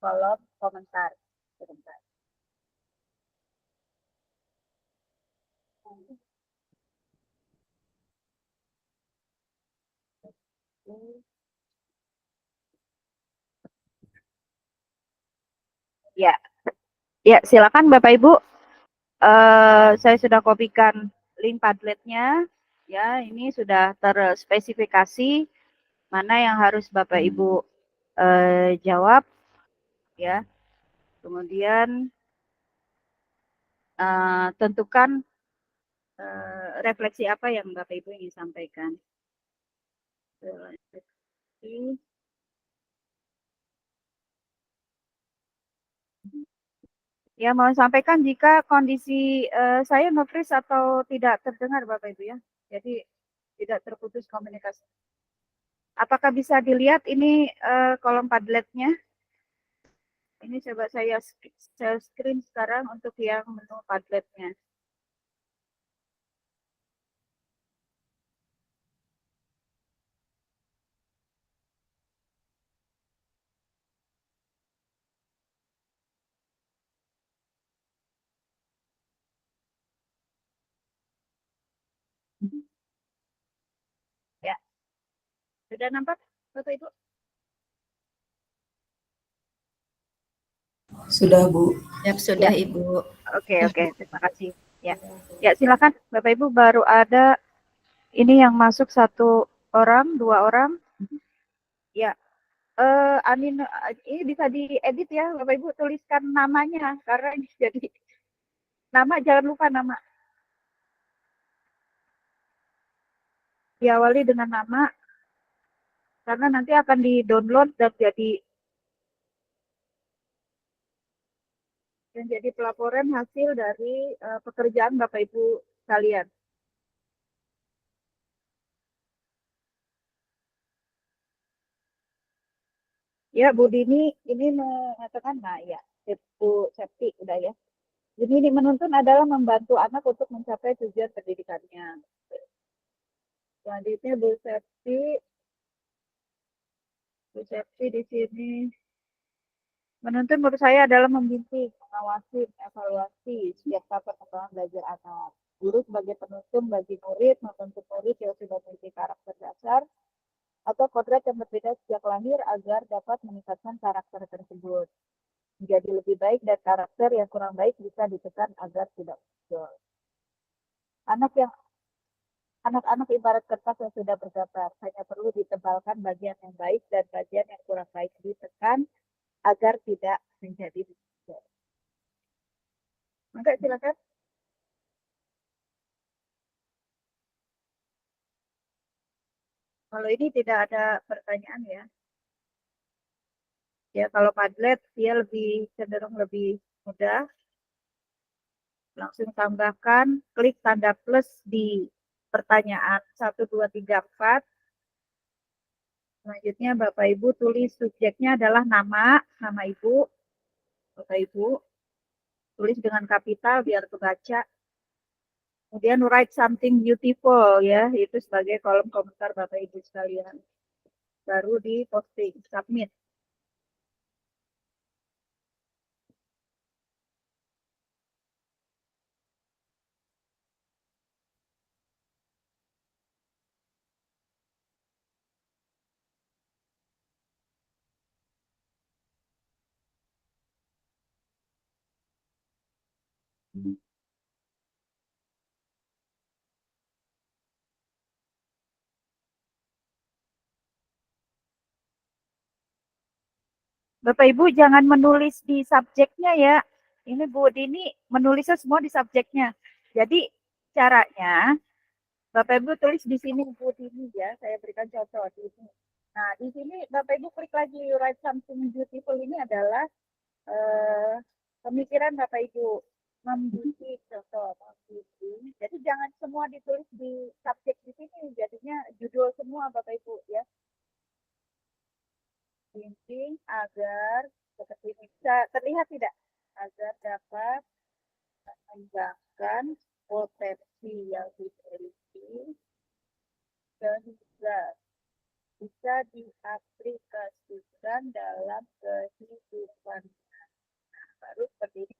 kolom komentar. Sebentar. Ya, ya silakan Bapak Ibu. Saya sudah kopikan link Padletnya. Ya, ini sudah terspesifikasi mana yang harus Bapak Ibu jawab. Ya, kemudian tentukan refleksi apa yang Bapak Ibu ingin sampaikan. Ya, mau sampaikan jika kondisi saya nge-freeze atau tidak terdengar Bapak Ibu ya. Jadi tidak terputus komunikasi. Apakah bisa dilihat ini kolom Padletnya? Ini coba saya screen sekarang untuk yang menu Padletnya. Ya, sudah nampak Bapak Ibu? Sudah, Bu. Ya, sudah, Ya. Ibu. Oke, terima kasih. Ya, ya silakan Bapak Ibu, baru ada ini yang masuk 1 orang, 2 orang. Ya, Amin, ini bisa diedit ya Bapak Ibu, tuliskan namanya karena ini jadi nama, jangan lupa nama. Diawali dengan nama karena nanti akan di-download dan jadi pelaporan hasil dari pekerjaan Bapak Ibu sekalian. Ya, Bu Dini ini mengatakan, nah ya, Bu Septi udah ya. Jadi ini menuntun adalah membantu anak untuk mencapai tujuan pendidikannya. Selanjutnya Bu Septi di sini. Menuntun menurut saya adalah membimbing, mengawasi, evaluasi setiap tahap perkembangan belajar anak. Guru sebagai penuntun bagi murid, membentuk murid yang sudah memiliki karakter dasar atau kodrat yang berbeda sejak lahir agar dapat meningkatkan karakter tersebut. Menjadi lebih baik dan karakter yang kurang baik bisa ditekan agar tidak muncul. Anak-anak ibarat kertas yang sudah bergambar, hanya perlu ditebalkan bagian yang baik dan bagian yang kurang baik ditekan agar tidak menjadi demikian. Maka silakan. Kalau ini tidak ada pertanyaan ya. Ya kalau Padlet dia lebih cenderung lebih mudah. Langsung tambahkan, klik tanda plus di pertanyaan 1, 2, 3, 4. Selanjutnya Bapak Ibu tulis subjeknya adalah nama Ibu. Bapak Ibu tulis dengan kapital biar kebaca. Kemudian write something beautiful ya, itu sebagai kolom komentar Bapak Ibu sekalian. Baru di posting, submit. Bapak Ibu jangan menulis di subjeknya ya. Ini Bu Dini menulisnya semua di subjeknya. Jadi caranya Bapak Ibu tulis di sini Bu Dini ya. Saya berikan contoh di sini. Nah di sini Bapak Ibu klik lagi write something beautiful ini adalah pemikiran Bapak Ibu membidik contoh. Jadi jangan semua ditulis di subjek di sini. Jadinya judul semua Bapak Ibu ya. Bimbing agar seperti ini bisa terlihat tidak agar dapat mengembangkan potensi yang dimiliki dan bisa diaplikasikan dalam kehidupan. Nah, baru seperti ini.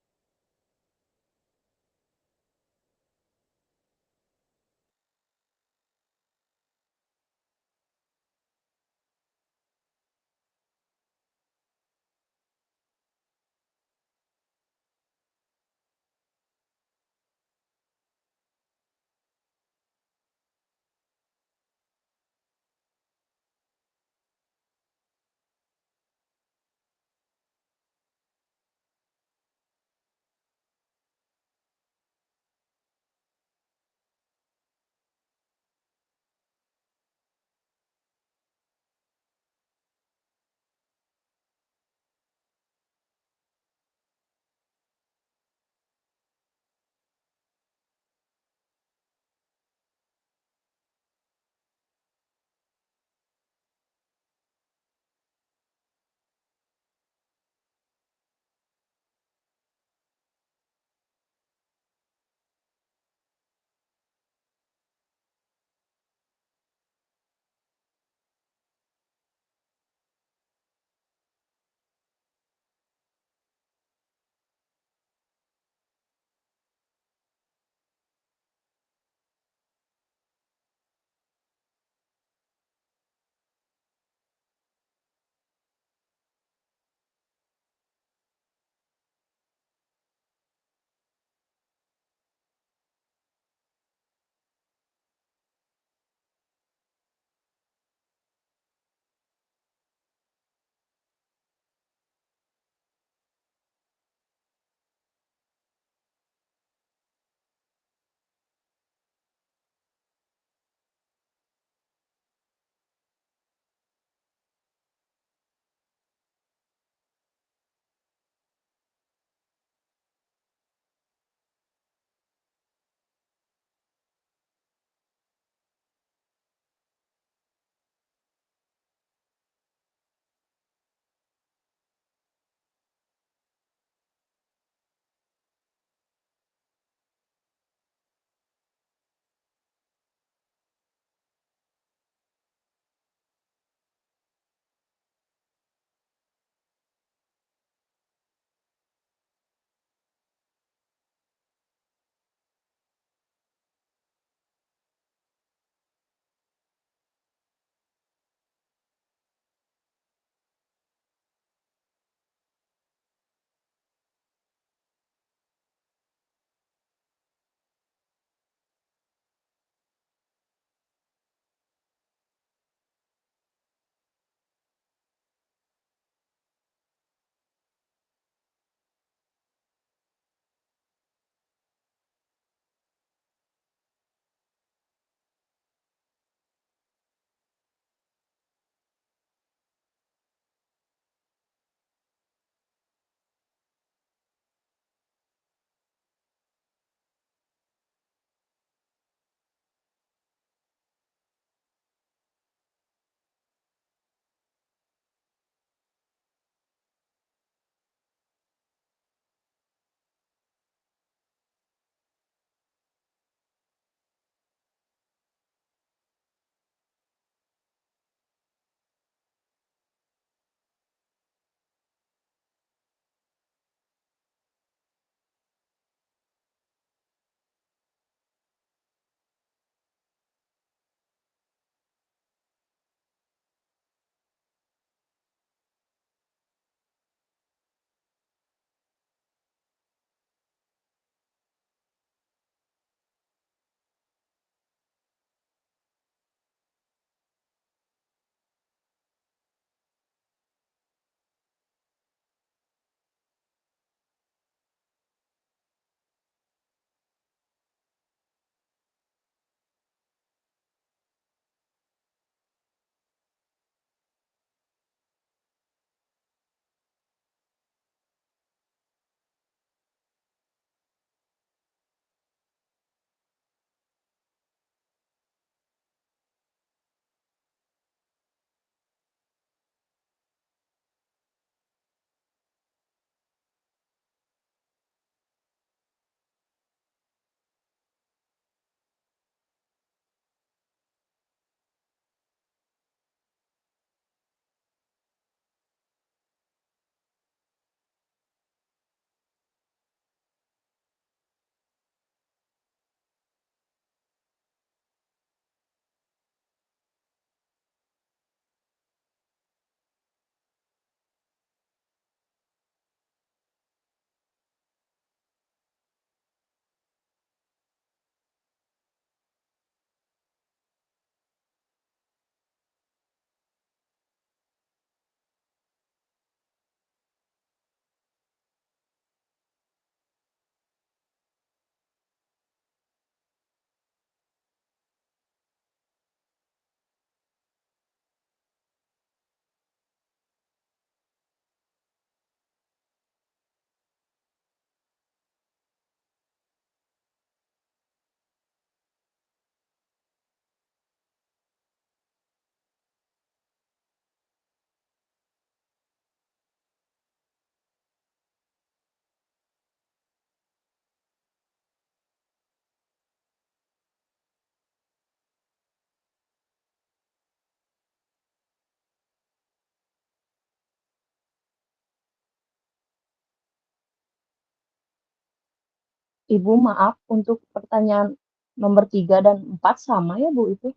Ibu maaf untuk pertanyaan nomor 3 dan 4 sama ya Bu itu?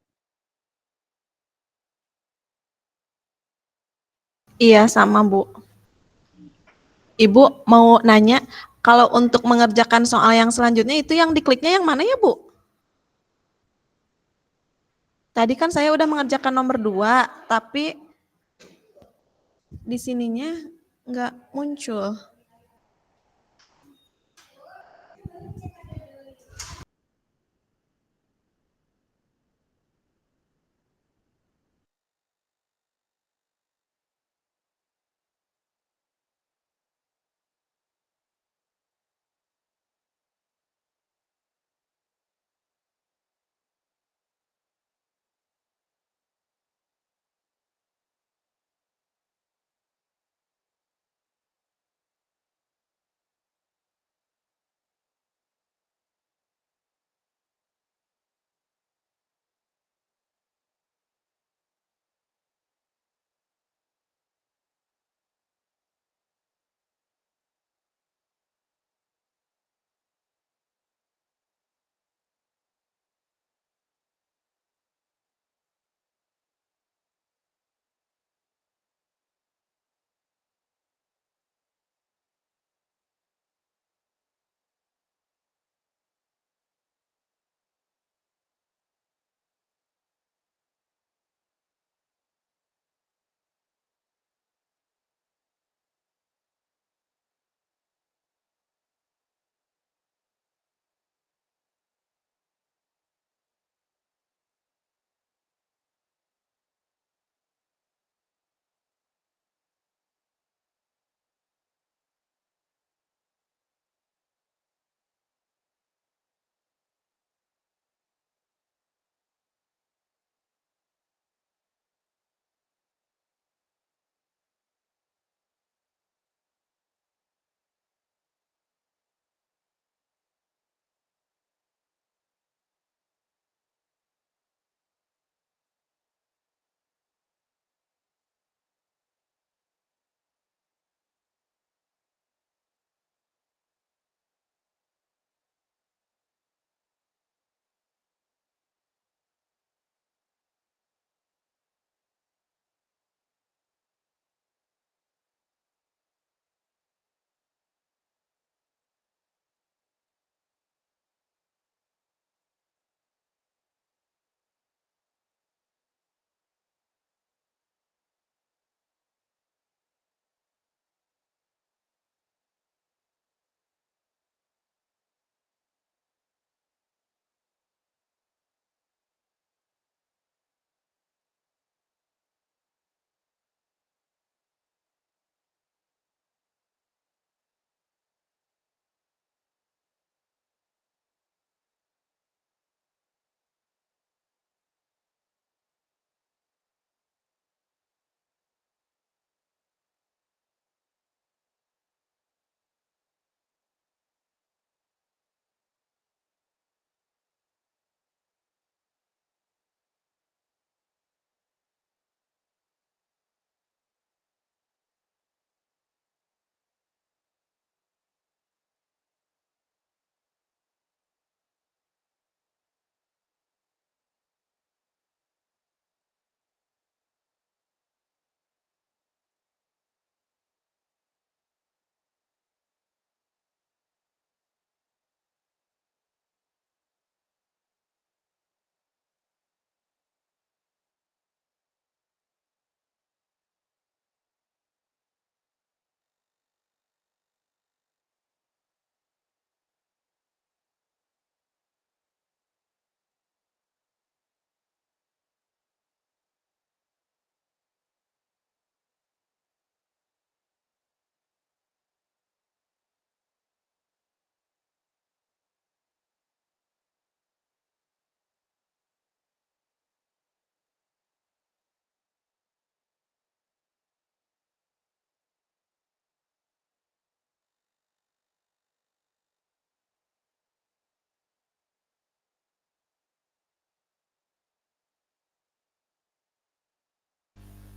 Iya, sama Bu. Ibu mau nanya, kalau untuk mengerjakan soal yang selanjutnya itu yang dikliknya yang mana ya Bu? Tadi kan saya udah mengerjakan nomor 2, tapi di sininya nggak muncul.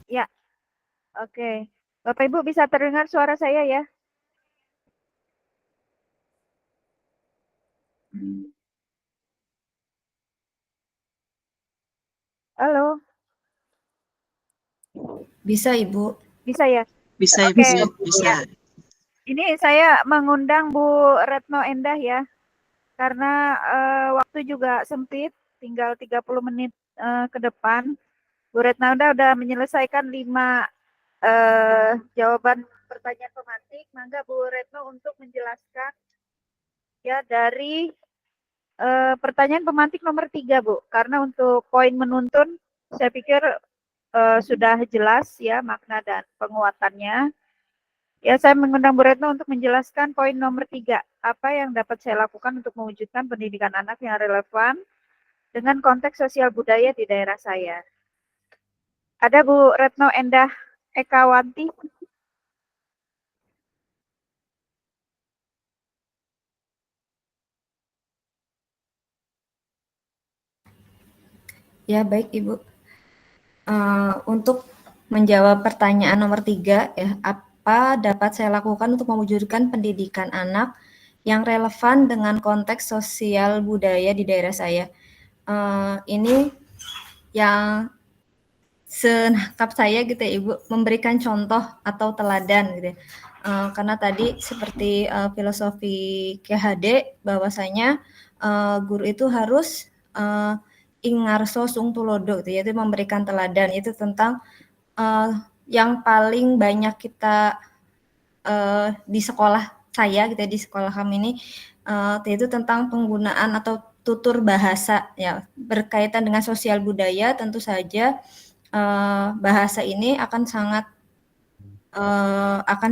Ya, oke. Bapak Ibu bisa terdengar suara saya ya? Halo, Bisa, Ibu. bisa ya? Bisa Oke, Ibu, bisa. ya. Ini saya mengundang Bu Retno Endah ya, karena waktu juga sempit, tinggal 30 menit ke depan. Bu Retno Endah udah menyelesaikan 5 jawaban pertanyaan pemantik. Mangga Bu Retno untuk menjelaskan ya dari pertanyaan pemantik nomor 3 Bu. Karena untuk poin menuntun, saya pikir sudah jelas ya makna dan penguatannya. Ya, saya mengundang Bu Retno untuk menjelaskan poin nomor 3. Apa yang dapat saya lakukan untuk mewujudkan pendidikan anak yang relevan dengan konteks sosial budaya di daerah saya. Ada Bu Retno Endah Ekawanti. Ya, baik Ibu. Untuk menjawab pertanyaan nomor 3 ya, apa dapat saya lakukan untuk mewujudkan pendidikan anak yang relevan dengan konteks sosial budaya di daerah saya? Ini yang senangkap saya gitu ya Ibu, memberikan contoh atau teladan gitu ya. Karena tadi seperti filosofi KHD bahwasanya guru itu harus ingarso sung tulodo gitu, yaitu memberikan teladan, itu tentang yang paling banyak kita di sekolah saya gitu ya, di sekolah kami ini yaitu tentang penggunaan atau tutur bahasa ya, berkaitan dengan sosial budaya. Tentu saja bahasa ini akan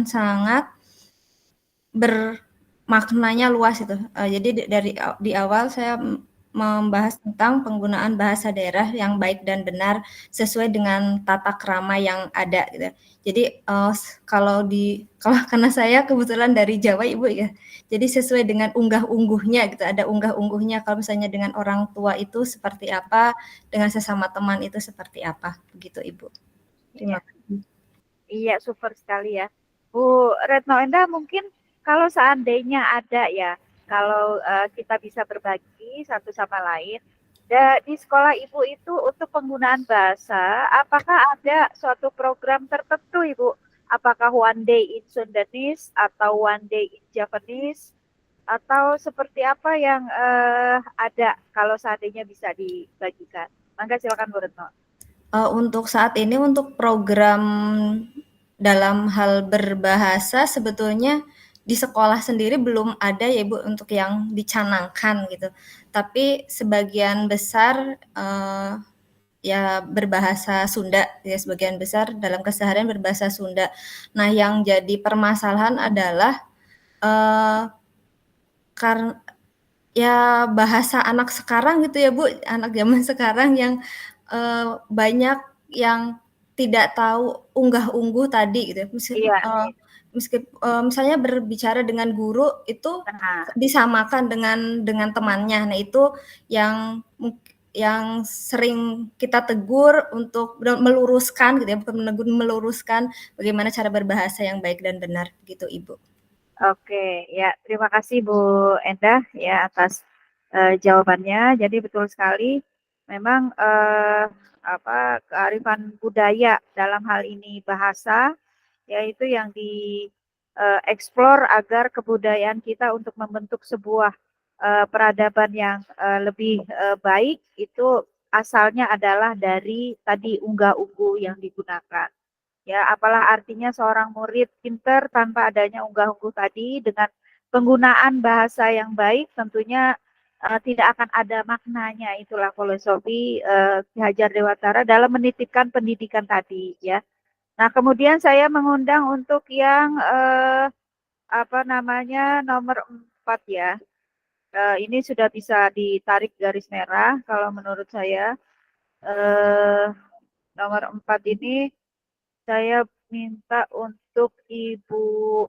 sangat bermaknanya luas itu. Jadi dari di awal saya membahas tentang penggunaan bahasa daerah yang baik dan benar sesuai dengan tata krama yang ada gitu. Jadi kalau karena saya kebetulan dari Jawa Ibu ya. Jadi sesuai dengan unggah-ungguhnya gitu. Ada unggah-ungguhnya kalau misalnya dengan orang tua itu seperti apa, dengan sesama teman itu seperti apa. Begitu Ibu. Terima kasih. Iya, super sekali ya. Bu Retno Endah, mungkin kalau seandainya ada ya, kalau kita bisa berbagi satu sama lain, di sekolah Ibu itu untuk penggunaan bahasa, apakah ada suatu program tertentu Ibu? Apakah one day in Sundanese atau one day in Japanese? Atau seperti apa yang ada kalau seandainya bisa dibagikan? Mangga silakan Bu Retno. Untuk saat ini untuk program dalam hal berbahasa sebetulnya di sekolah sendiri belum ada ya Bu untuk yang dicanangkan gitu. Tapi sebagian besar ya berbahasa Sunda ya, sebagian besar dalam keseharian berbahasa Sunda. Nah, yang jadi permasalahan adalah karena ya bahasa anak sekarang gitu ya Bu, anak zaman sekarang yang banyak yang tidak tahu unggah-ungguh tadi gitu ya. Iya. Misalnya berbicara dengan guru itu disamakan dengan temannya. Nah, itu yang sering kita tegur untuk meluruskan gitu ya, bukan menegur, meluruskan bagaimana cara berbahasa yang baik dan benar gitu Ibu. Oke, ya terima kasih Bu Endah ya atas jawabannya. Jadi betul sekali, memang kearifan budaya dalam hal ini bahasa, yaitu yang dieksplor agar kebudayaan kita untuk membentuk sebuah peradaban yang lebih baik itu asalnya adalah dari tadi unggah-ungguh yang digunakan. Ya, apalah artinya seorang murid pinter tanpa adanya unggah-ungguh tadi, dengan penggunaan bahasa yang baik tentunya tidak akan ada maknanya. Itulah filosofi Ki Hajar Dewantara dalam menitipkan pendidikan tadi ya. Nah, kemudian saya mengundang untuk yang nomor 4 ya. Ini sudah bisa ditarik garis merah kalau menurut saya. Nomor 4 ini saya minta untuk Ibu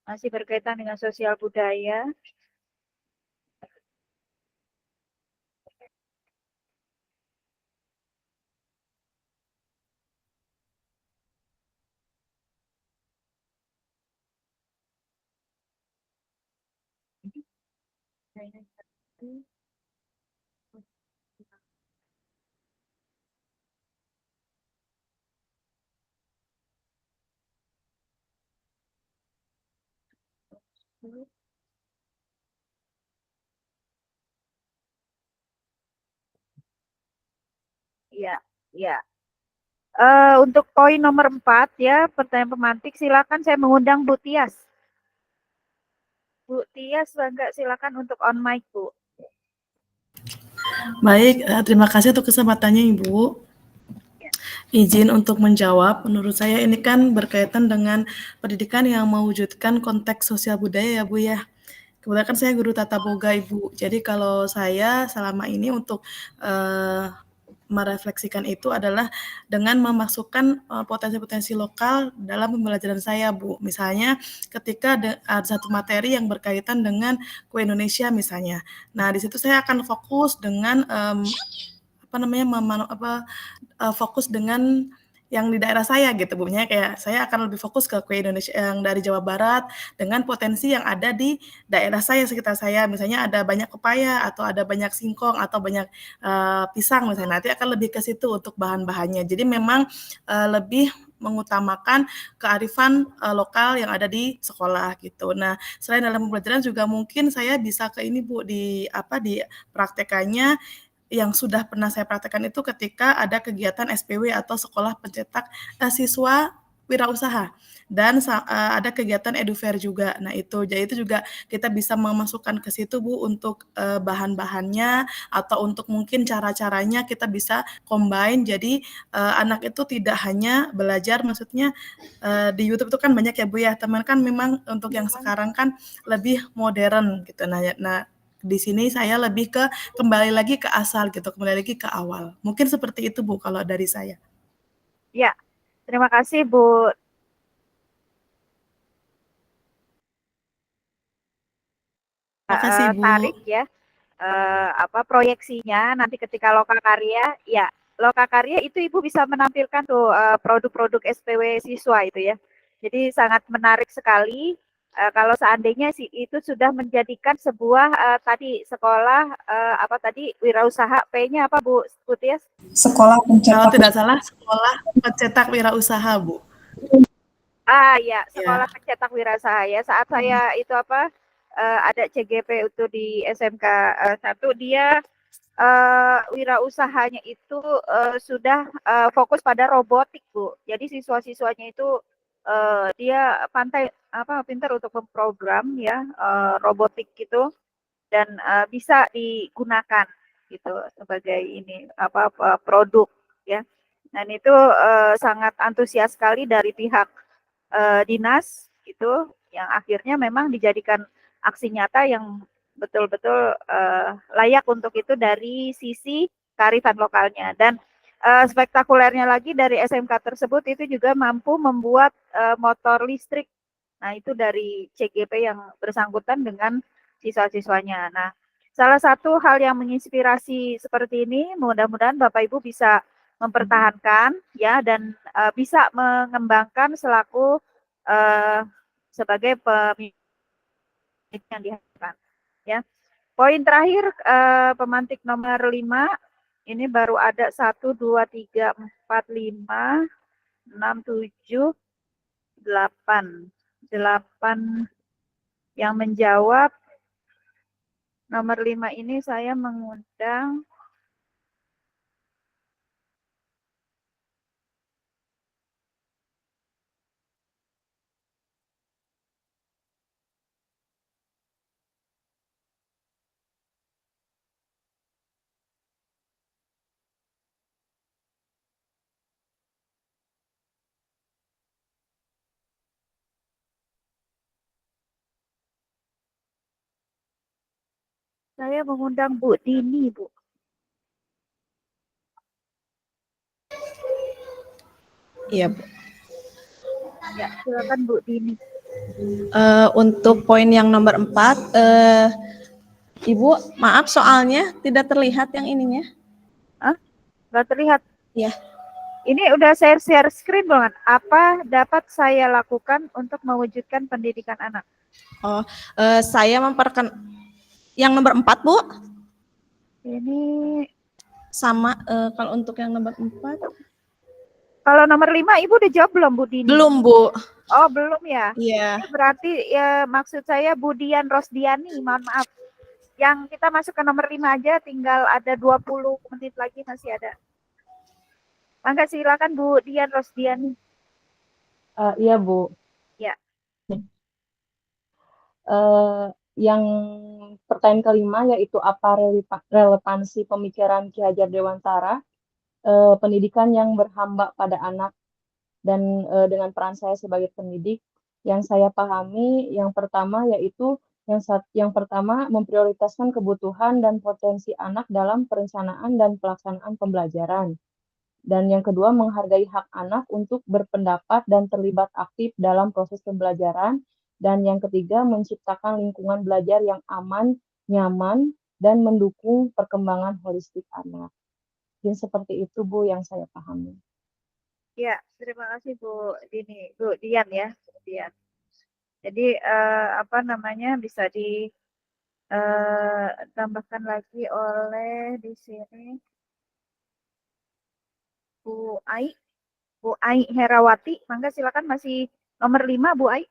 masih berkaitan dengan sosial budaya. Iya, iya. Untuk poin nomor 4 ya, pertanyaan pemantik, silakan saya mengundang Bu Tias. Bu Tias, enggak, silakan untuk on mic, Bu. Baik, terima kasih untuk kesempatannya Ibu. Izin untuk menjawab, menurut saya ini kan berkaitan dengan pendidikan yang mewujudkan konteks sosial budaya ya Bu ya. Kebetulan kan saya guru tata boga Ibu, jadi kalau saya selama ini untuk merefleksikan itu adalah dengan memasukkan potensi-potensi lokal dalam pembelajaran saya, Bu. Misalnya ketika ada satu materi yang berkaitan dengan kue Indonesia misalnya. Nah, di situ saya akan fokus dengan fokus dengan yang di daerah saya gitu, Bu. Kayak saya akan lebih fokus ke kue Indonesia yang dari Jawa Barat dengan potensi yang ada di daerah saya, sekitar saya. Misalnya ada banyak pepaya atau ada banyak singkong atau banyak pisang misalnya. Nanti akan lebih ke situ untuk bahan-bahannya. Jadi memang lebih mengutamakan kearifan lokal yang ada di sekolah gitu. Nah, selain dalam pembelajaran juga mungkin saya bisa ke ini Bu, di praktekannya yang sudah pernah saya praktekkan itu ketika ada kegiatan SPW atau sekolah pencetak siswa wirausaha, dan ada kegiatan edufair juga. Nah jadi itu juga kita bisa memasukkan ke situ Bu untuk bahan-bahannya atau untuk mungkin cara-caranya kita bisa combine. Jadi anak itu tidak hanya belajar, maksudnya di YouTube itu kan banyak ya Bu ya, teman kan memang untuk yang sekarang kan lebih modern gitu. Nah di sini saya lebih ke kembali lagi ke asal gitu, kembali lagi ke awal. Mungkin seperti itu Bu kalau dari saya. Ya, terima kasih Bu. Makasih Bu. Tarik ya proyeksinya nanti ketika lokakarya, ya lokakarya itu Ibu bisa menampilkan tuh produk-produk SPW siswa itu ya. Jadi sangat menarik sekali. Kalau seandainya itu sudah menjadikan sebuah tadi sekolah wirausaha, P-nya apa Bu Tias? Sekolah pencetak. Kalau tidak salah sekolah pencetak wirausaha Bu. Ya, sekolah pencetak wirausaha ya. Saat saya itu ada CGP itu di SMK 1, dia wirausahanya itu sudah fokus pada robotik Bu. Jadi siswa-siswanya itu dia pintar untuk memprogram ya robotik gitu, dan bisa digunakan gitu sebagai ini produk ya. Dan itu sangat antusias sekali dari pihak dinas itu, yang akhirnya memang dijadikan aksi nyata yang betul-betul layak untuk itu dari sisi kearifan lokalnya. Dan spektakulernya lagi dari SMK tersebut itu juga mampu membuat motor listrik. Nah, itu dari CGP yang bersangkutan dengan siswa-siswanya. Nah, salah satu hal yang menginspirasi seperti ini, mudah-mudahan Bapak Ibu bisa mempertahankan ya, dan bisa mengembangkan selaku sebagai pemimpin yang diharapkan ya. Poin terakhir pemantik nomor 5 ini baru ada 1, 2, 3, 4, 5, 6, 7, 8 yang menjawab. Nomor 5 ini saya mengundang Bu Dini, Bu. Iya, Bu. Ya, silakan Bu Dini. Untuk poin yang nomor 4, Ibu, maaf soalnya tidak terlihat yang ininya. Nggak terlihat? Iya. Ini udah share screen belum? Apa dapat saya lakukan untuk mewujudkan pendidikan anak? Saya Yang nomor 4, Bu. Ini sama kalau untuk yang nomor 4. Kalau nomor 5 Ibu udah jawab belum, Bu Dini? Belum, Bu. Oh, belum ya? Iya. Ini berarti ya maksud saya Budian Rosdiani, mohon maaf. Yang kita masuk ke nomor 5 aja, tinggal ada 20 menit lagi masih ada. Mangga silakan Bu Dian Rosdiani. Iya, Bu. Ya. Yang pertanyaan kelima yaitu apa relevansi pemikiran Ki Hajar Dewantara pendidikan yang berhamba pada anak dan dengan peran saya sebagai pendidik yang saya pahami yang pertama yaitu yang pertama memprioritaskan kebutuhan dan potensi anak dalam perencanaan dan pelaksanaan pembelajaran. Dan yang kedua menghargai hak anak untuk berpendapat dan terlibat aktif dalam proses pembelajaran. Dan yang ketiga menciptakan lingkungan belajar yang aman, nyaman, dan mendukung perkembangan holistik anak. Mungkin seperti itu Bu yang saya pahami. Ya, terima kasih Bu Dini, Bu Dian ya, Bu Dian. Jadi apa namanya bisa ditambahkan lagi oleh di sini Bu Ai Herawati. Mangga silakan masih nomor 5 Bu Ai.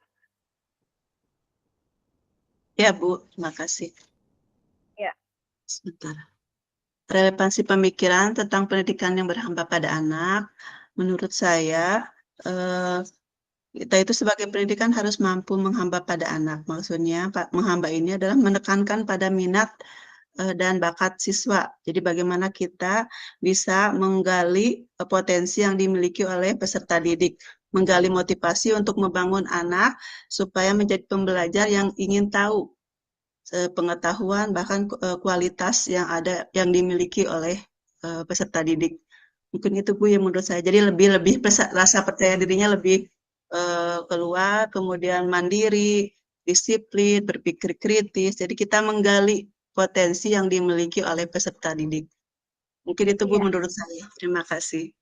Ya Bu, terima kasih. Ya. Sebentar. Relevansi pemikiran tentang pendidikan yang berhamba pada anak, menurut saya kita itu sebagai pendidikan harus mampu menghamba pada anak. Maksudnya menghamba ini adalah menekankan pada minat dan bakat siswa. Jadi bagaimana kita bisa menggali potensi yang dimiliki oleh peserta didik, menggali motivasi untuk membangun anak supaya menjadi pembelajar yang ingin tahu pengetahuan bahkan kualitas yang ada yang dimiliki oleh peserta didik. Mungkin itu Bu yang menurut saya. Jadi lebih rasa percaya dirinya lebih keluar, kemudian mandiri, disiplin, berpikir kritis. Jadi kita menggali potensi yang dimiliki oleh peserta didik. Mungkin itu Bu menurut saya. Terima kasih.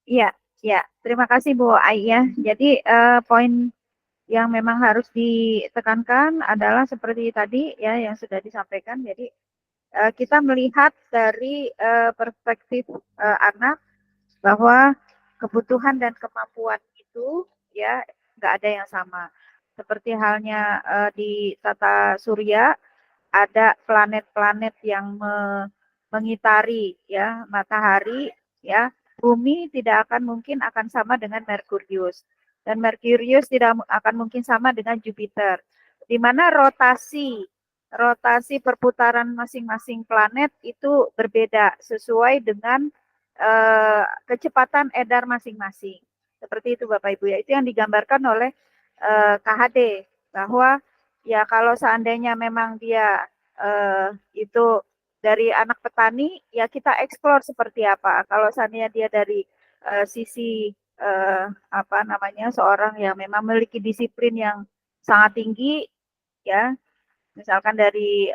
Iya, ya. Terima kasih Bu Ai ya. Jadi poin yang memang harus ditekankan adalah seperti tadi ya yang sudah disampaikan. Jadi kita melihat dari perspektif anak bahwa kebutuhan dan kemampuan itu ya nggak ada yang sama. Seperti halnya di tata surya ada planet-planet yang mengitari ya matahari ya. Bumi tidak akan mungkin akan sama dengan Merkurius. Dan Merkurius tidak akan mungkin sama dengan Jupiter, di mana rotasi perputaran masing-masing planet itu berbeda sesuai dengan kecepatan edar masing-masing. Seperti itu Bapak Ibu ya, itu yang digambarkan oleh KHD bahwa ya kalau seandainya memang dia itu dari anak petani ya kita eksplor seperti apa. Kalau seandainya dia dari sisi apa namanya seorang yang memang memiliki disiplin yang sangat tinggi ya misalkan dari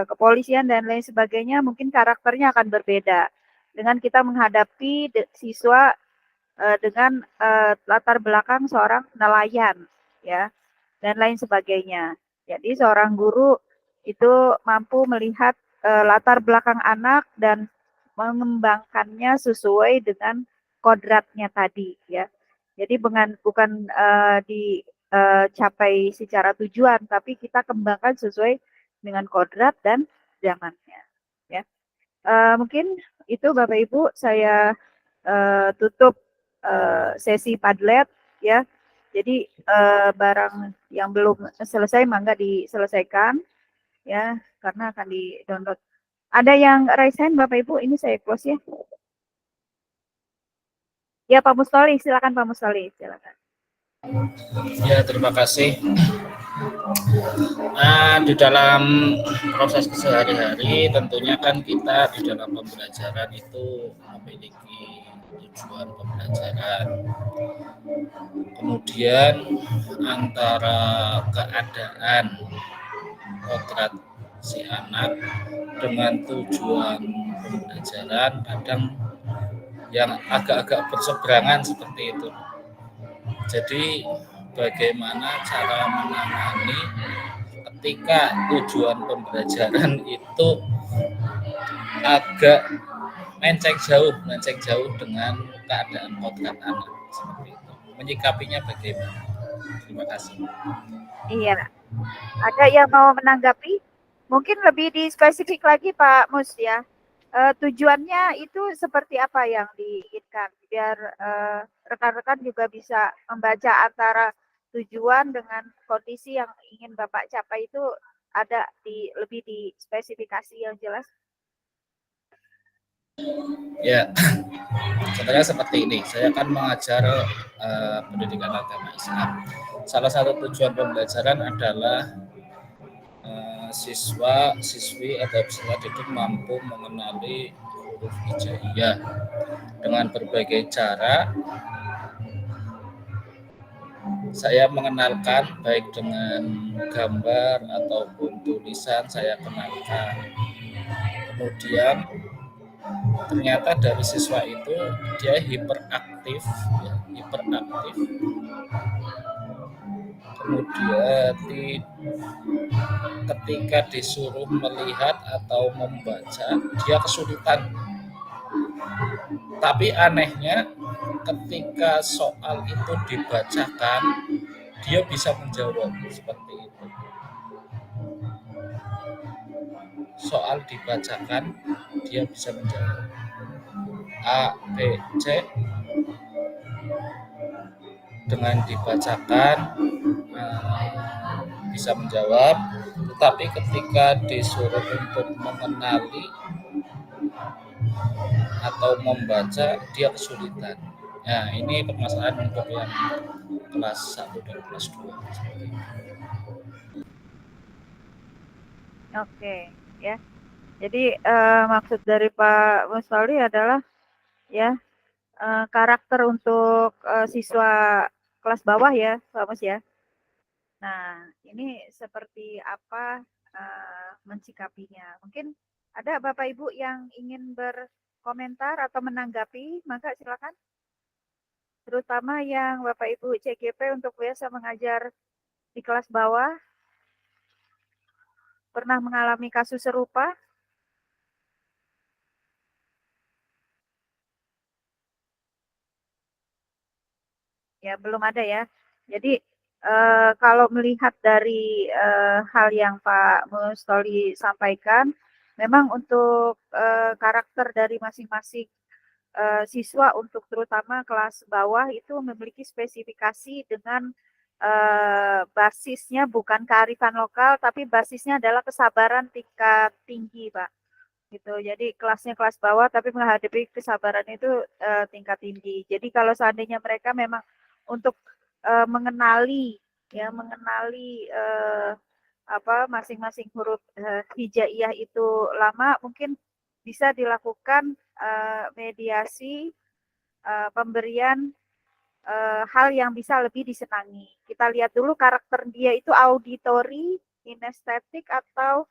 kepolisian dan lain sebagainya mungkin karakternya akan berbeda dengan kita menghadapi siswa dengan latar belakang seorang nelayan ya dan lain sebagainya. Jadi seorang guru itu mampu melihat latar belakang anak dan mengembangkannya sesuai dengan kodratnya tadi ya. Jadi bukan dicapai secara tujuan, tapi kita kembangkan sesuai dengan kodrat dan zamannya. Ya, mungkin itu Bapak Ibu saya tutup sesi Padlet ya. Jadi barang yang belum selesai mangga diselesaikan ya, karena akan di-download. Ada yang raise hand Bapak Ibu, ini saya close ya. Ya Pak Mustoli, silakan Pak Mustoli, silakan. Ya, terima kasih. Di dalam proses kesehari-hari tentunya kan kita di dalam pembelajaran itu memiliki tujuan pembelajaran. Kemudian antara keadaan kodrat si anak dengan tujuan pembelajaran kadang yang agak-agak berseberangan seperti itu. Jadi bagaimana cara menangani ketika tujuan pembelajaran itu agak melenceng jauh dengan keadaan kodrat anak seperti itu. Menyikapinya bagaimana? Terima kasih. Iya, ada yang mau menanggapi? Mungkin lebih dispesifik lagi Pak Mus ya. Tujuannya itu seperti apa yang diinginkan biar rekan-rekan juga bisa membaca antara tujuan dengan kondisi yang ingin Bapak capai itu ada lebih di spesifikasi yang jelas. Ya, sebenarnya seperti ini. Saya akan mengajar pendidikan agama Islam. Salah satu tujuan pembelajaran adalah siswa-siswi atau peserta didik mampu mengenali huruf hijaiyah dengan berbagai cara. Saya mengenalkan baik dengan gambar ataupun tulisan saya kenalkan. Kemudian ternyata dari siswa itu dia hiperaktif. Kemudian ketika disuruh melihat atau membaca dia kesulitan. Tapi anehnya ketika soal itu dibacakan dia bisa menjawab seperti itu. Soal dibacakan dia bisa menjawab A, B, C dengan dibacakan bisa menjawab, tetapi ketika disuruh untuk mengenali atau membaca dia kesulitan. Nah, ini permasalahan untuk yang kelas 1 dan kelas 2. Oke, ya. Jadi maksud dari Pak Mustoli adalah ya karakter untuk siswa kelas bawah ya, Pak Mus ya. Nah, ini seperti apa mensikapinya? Mungkin ada Bapak Ibu yang ingin berkomentar atau menanggapi, maka silakan. Terutama yang Bapak Ibu CGP untuk biasa mengajar di kelas bawah, pernah mengalami kasus serupa? Ya, belum ada ya. Jadi kalau melihat dari hal yang Pak Mustoli sampaikan, memang untuk karakter dari masing-masing siswa untuk terutama kelas bawah itu memiliki spesifikasi dengan basisnya bukan kearifan lokal, tapi basisnya adalah kesabaran tingkat tinggi, Pak. Gitu. Jadi kelasnya kelas bawah, tapi menghadapi kesabaran itu tingkat tinggi. Jadi kalau seandainya mereka memang untuk mengenali masing-masing huruf hijaiyah itu lama, mungkin bisa dilakukan mediasi pemberian hal yang bisa lebih disenangi. Kita lihat dulu karakter dia itu auditory, kinestetik atau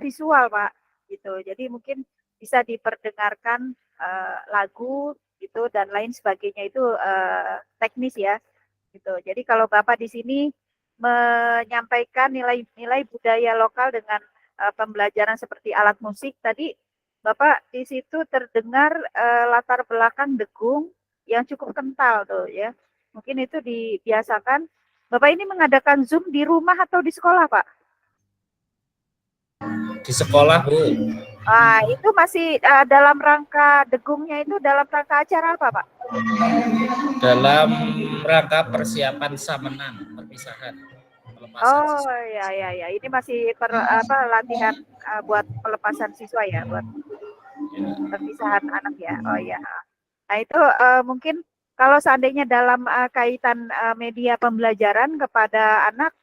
visual, Pak. Gitu. Jadi mungkin bisa diperdengarkan lagu gitu dan lain sebagainya itu teknis ya. Gitu. Jadi kalau Bapak di sini menyampaikan nilai-nilai budaya lokal dengan pembelajaran seperti alat musik tadi, Bapak di situ terdengar latar belakang degung yang cukup kental tuh ya. Mungkin itu dibiasakan. Bapak ini mengadakan Zoom di rumah atau di sekolah, Pak? Di sekolah, Bu. Itu masih dalam rangka degungnya itu dalam rangka acara apa, Pak? Dalam rangka persiapan samenan, perpisahan. Oh ya, ini masih latihan buat pelepasan siswa ya, buat perpisahan anak ya. Oh ya. Nah itu mungkin kalau seandainya dalam kaitan media pembelajaran kepada anak,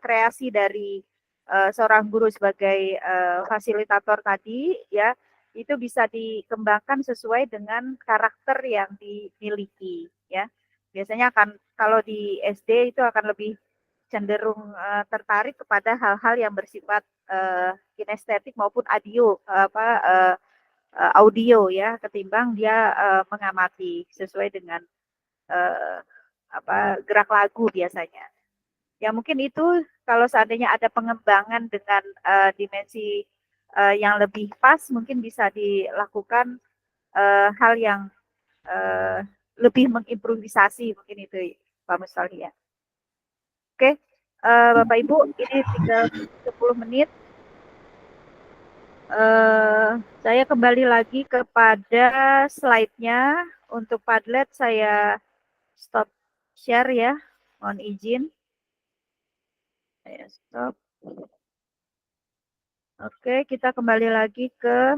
kreasi dari seorang guru sebagai fasilitator tadi ya, itu bisa dikembangkan sesuai dengan karakter yang dimiliki ya. Biasanya akan kalau di SD itu akan lebih cenderung tertarik kepada hal-hal yang bersifat kinestetik maupun audio ya, ketimbang dia mengamati sesuai dengan gerak lagu biasanya. Ya mungkin itu kalau seandainya ada pengembangan dengan dimensi yang lebih pas, mungkin bisa dilakukan hal yang lebih mengimprovisasi, mungkin itu Pak Mustali ya. Oke, Bapak Ibu, ini tinggal 10 menit. Saya kembali lagi kepada slide-nya. Untuk Padlet saya stop share ya, mohon izin. Saya stop. Oke, kita kembali lagi ke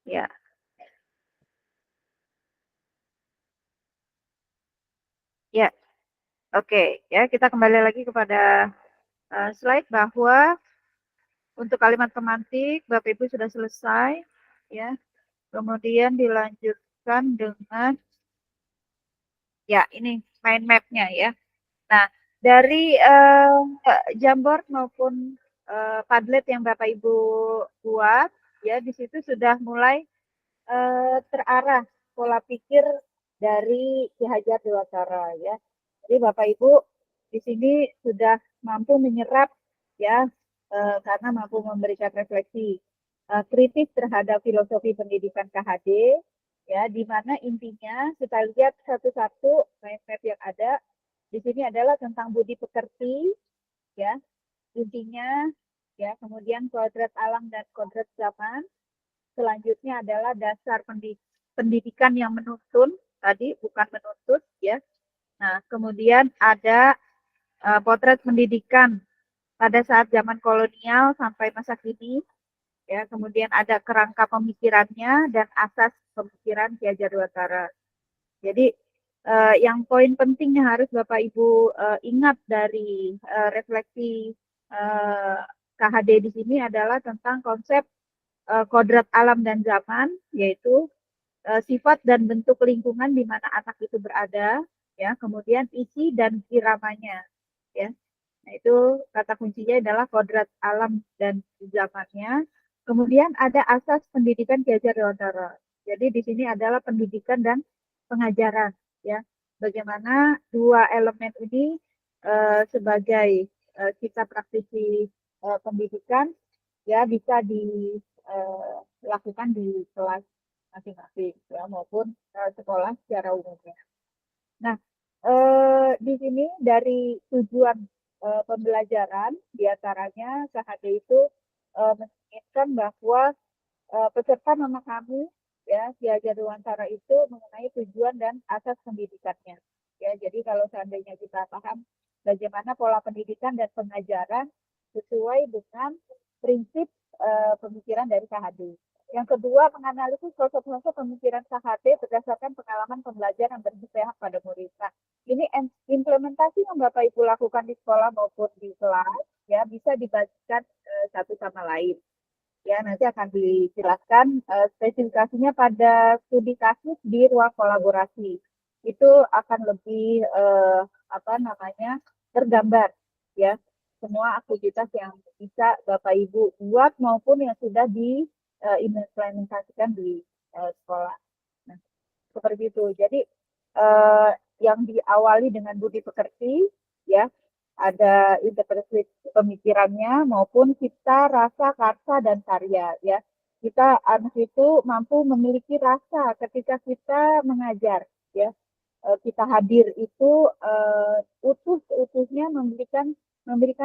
ya. Ya. Oke, ya kita kembali lagi kepada slide bahwa untuk kalimat pemantik Bapak Ibu sudah selesai ya. Kemudian dilanjutkan dengan ya ini mind map-nya ya. Nah, dari Jamboard maupun Padlet yang Bapak Ibu buat ya, di situ sudah mulai terarah pola pikir dari Ki Hajar Dewantara ya. Jadi Bapak Ibu di sini sudah mampu menyerap ya, karena mampu memberikan refleksi kritis terhadap filosofi pendidikan KHD ya, di mana intinya kita lihat satu-satu mind map yang ada di sini adalah tentang budi pekerti ya, intinya ya, kemudian kodrat alam dan kodrat zaman. Selanjutnya adalah dasar pendidikan yang menuntun tadi, bukan menuntut ya. Nah, kemudian ada potret pendidikan pada saat zaman kolonial sampai masa kini ya. Kemudian ada kerangka pemikirannya dan asas pemikiran Ki Hajar Dewantara. Jadi yang poin penting yang harus Bapak Ibu ingat dari refleksi KHD di sini adalah tentang konsep kodrat alam dan zaman, yaitu sifat dan bentuk lingkungan di mana anak itu berada, ya, kemudian isi dan iramanya, ya. Nah, itu kata kuncinya adalah kodrat alam dan zamannya. Kemudian ada asas pendidikan Ki Hajar Dewantara. Jadi di sini adalah pendidikan dan pengajaran, ya. Bagaimana dua elemen ini sebagai kita praktisi pendidikan, ya, bisa dilakukan di kelas masing-masing, ya, maupun sekolah secara umumnya. Nah, di sini dari tujuan pembelajaran diantaranya KHD itu menginginkan bahwa peserta memahami ya Ki Hajar Dewantara itu mengenai tujuan dan asas pendidikannya. Ya, jadi kalau seandainya kita paham bagaimana pola pendidikan dan pengajaran sesuai dengan prinsip pemikiran dari KHD. Yang kedua, menganalisis sosok-sosok pemikiran KHD berdasarkan pengalaman pembelajaran berpihak pada murid. Nah, ini implementasi yang Bapak Ibu lakukan di sekolah maupun di kelas, ya, bisa dibagikan satu sama lain. Ya, nanti akan dijelaskan spesifikasinya pada studi kasus di ruang kolaborasi. Itu akan lebih tergambar, ya, semua aktivitas yang bisa Bapak Ibu buat maupun yang sudah diimplementasikan di sekolah. Nah, seperti itu. Jadi yang diawali dengan budi pekerti, ya, ada interpretasi pemikirannya maupun cipta, rasa, karsa, dan karya, ya. Kita anak itu mampu memiliki rasa ketika kita mengajar, ya. Kita hadir itu utuh-utuhnya memberikan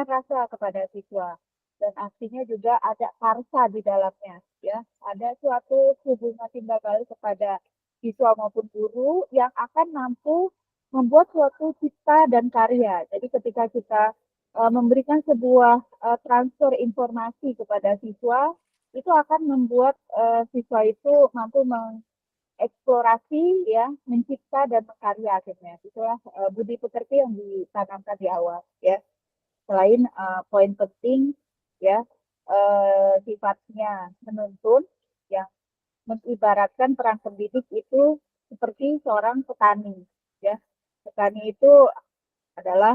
rasa kepada siswa, dan artinya juga ada karsa di dalamnya, ya. Ada suatu hubungan timbal balik kepada siswa maupun guru yang akan mampu membuat suatu cipta dan karya. Jadi ketika kita memberikan sebuah transfer informasi kepada siswa, itu akan membuat siswa itu mampu mengeksplorasi, ya, mencipta dan mengkarya akhirnya. Itulah budi pekerti yang ditanamkan di awal, ya. Selain poin penting, ya, sifatnya menuntun, yang mengibaratkan peran pendidik itu seperti seorang petani, ya. Petani itu adalah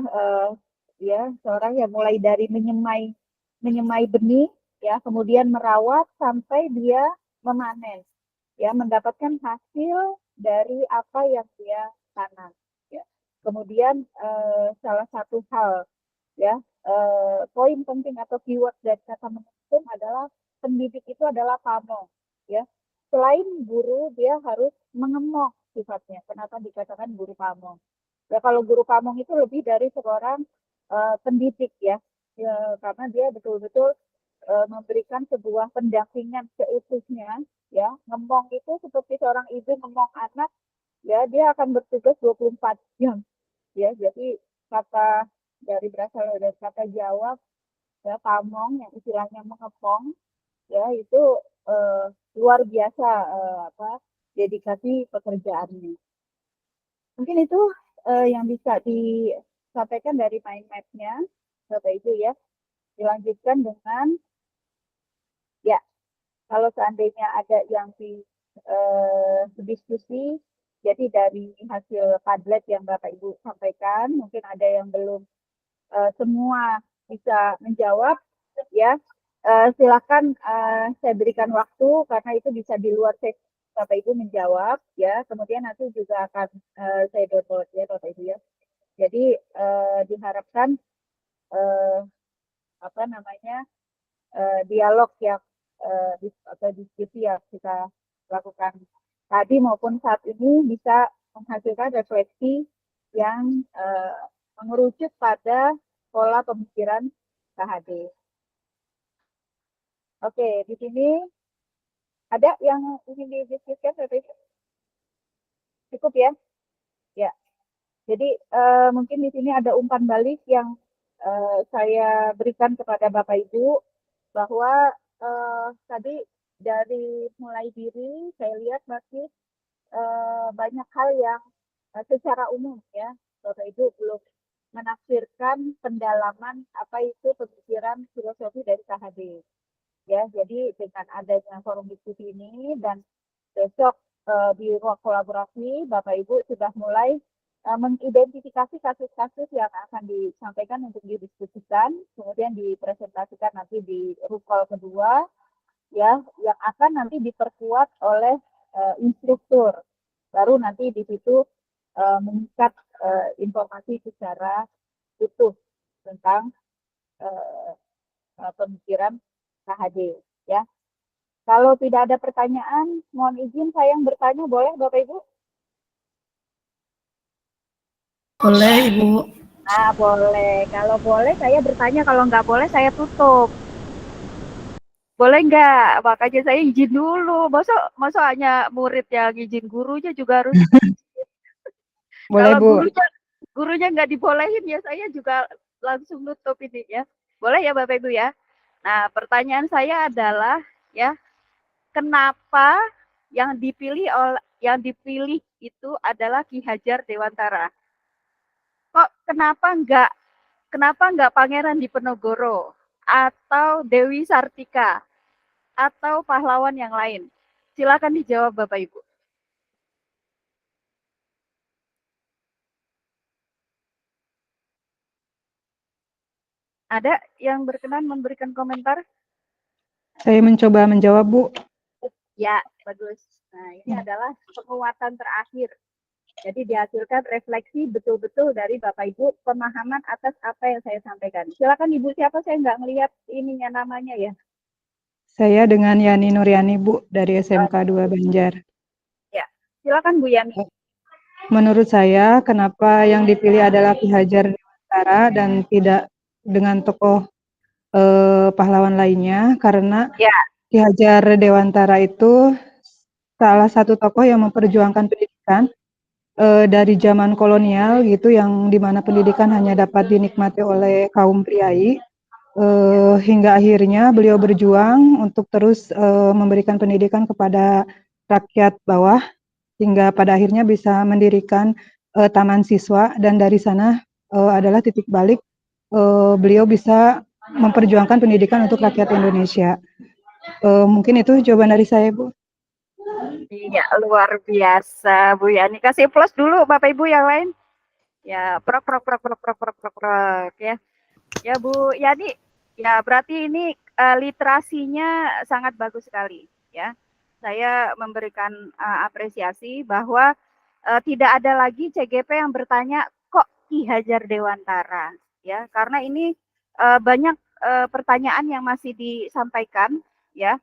ya, seorang yang mulai dari menyemai benih, ya, kemudian merawat sampai dia memanen, ya, mendapatkan hasil dari apa yang dia makanan. Ya. Kemudian salah satu hal ya poin penting atau keyword dari kata menuntun adalah pendidik itu adalah pamong. Ya. Selain guru, dia harus mengemong sifatnya. Kenapa dikatakan guru pamong? Ya, kalau guru pamong itu lebih dari seorang pendidik ya, karena dia betul-betul memberikan sebuah pendampingan seutuhnya ya. Ngemong itu seperti seorang ibu ngemong anak ya, dia akan bertugas 24 jam ya. Jadi kata berasal dari kata Jawa ya, pamong yang istilahnya mengemong ya, itu luar biasa dedikasi pekerjaannya. Mungkin itu yang bisa disampaikan dari mind map-nya Bapak Ibu ya. Dilanjutkan dengan ya, kalau seandainya ada yang diskusi, jadi dari hasil Padlet yang Bapak Ibu sampaikan, mungkin ada yang belum semua bisa menjawab ya. Silakan saya berikan waktu karena itu bisa di luar sesi Bapak Ibu menjawab ya. Kemudian nanti juga akan saya download ya Bapak Ibu ya. Jadi diharapkan dialog yang atau diskusi yang kita lakukan tadi maupun saat ini bisa menghasilkan refleksi yang mengerucut pada pola pemikiran KHD. Oke, di sini ada yang ingin didiskusikan, Bapak Ibu? Cukup ya? Ya. Jadi mungkin di sini ada umpan balik yang saya berikan kepada Bapak Ibu bahwa tadi dari mulai diri saya lihat masih banyak hal yang secara umum ya Bapak Ibu belum menafsirkan pendalaman apa itu pemikiran filosofi dari KHD. Ya, jadi dengan adanya forum diskusi ini dan besok di ruang kolaborasi Bapak Ibu sudah mulai mengidentifikasi kasus-kasus yang akan disampaikan untuk didiskusikan, kemudian dipresentasikan nanti di rukol kedua, ya, yang akan nanti diperkuat oleh instruktur. Baru nanti di situ mengikat informasi secara utuh tentang pemikiran KHD, ya. Kalau tidak ada pertanyaan, mohon izin saya yang bertanya, boleh Bapak Ibu? Boleh, Ibu. Ah, boleh. Kalau boleh saya bertanya, kalau nggak boleh saya tutup. Boleh nggak? Makanya saya izin dulu. Masa hanya murid yang izin, gurunya juga harus izin. Boleh, Kalau Bu. gurunya nggak dibolehin ya saya juga langsung nutup ini ya. Boleh ya Bapak Ibu ya? Nah, pertanyaan saya adalah ya, kenapa yang dipilih itu adalah Ki Hajar Dewantara? Kok kenapa enggak Pangeran Diponegoro atau Dewi Sartika atau pahlawan yang lain? Silakan dijawab Bapak Ibu. Ada yang berkenan memberikan komentar? Saya mencoba menjawab, Bu. Ya, bagus. Nah, ini adalah penguatan terakhir. Jadi dihasilkan refleksi betul-betul dari Bapak Ibu, pemahaman atas apa yang saya sampaikan. Silakan Ibu, siapa, saya nggak melihat ininya namanya ya. Saya dengan Yani Nuryani, Bu, dari SMK 2 Banjar. Ya, silakan Bu Yani. Menurut saya, kenapa yang dipilih adalah Ki Hajar Dewantara dan tidak dengan tokoh pahlawan lainnya, karena Ki Hajar Dewantara itu salah satu tokoh yang memperjuangkan pendidikan dari zaman kolonial gitu, yang dimana pendidikan hanya dapat dinikmati oleh kaum priai, hingga akhirnya beliau berjuang untuk terus memberikan pendidikan kepada rakyat bawah, hingga pada akhirnya bisa mendirikan taman siswa, dan dari sana adalah titik balik beliau bisa memperjuangkan pendidikan untuk rakyat Indonesia. Mungkin itu jawaban dari saya, Bu. Iya, luar biasa Bu Yani. Kasih plus dulu Bapak Ibu yang lain. Ya, prok ya. Ya Bu Yani, ya berarti ini literasinya sangat bagus sekali ya. Saya memberikan apresiasi bahwa tidak ada lagi CGP yang bertanya kok Ki Hajar Dewantara, ya, karena ini banyak pertanyaan yang masih disampaikan, ya.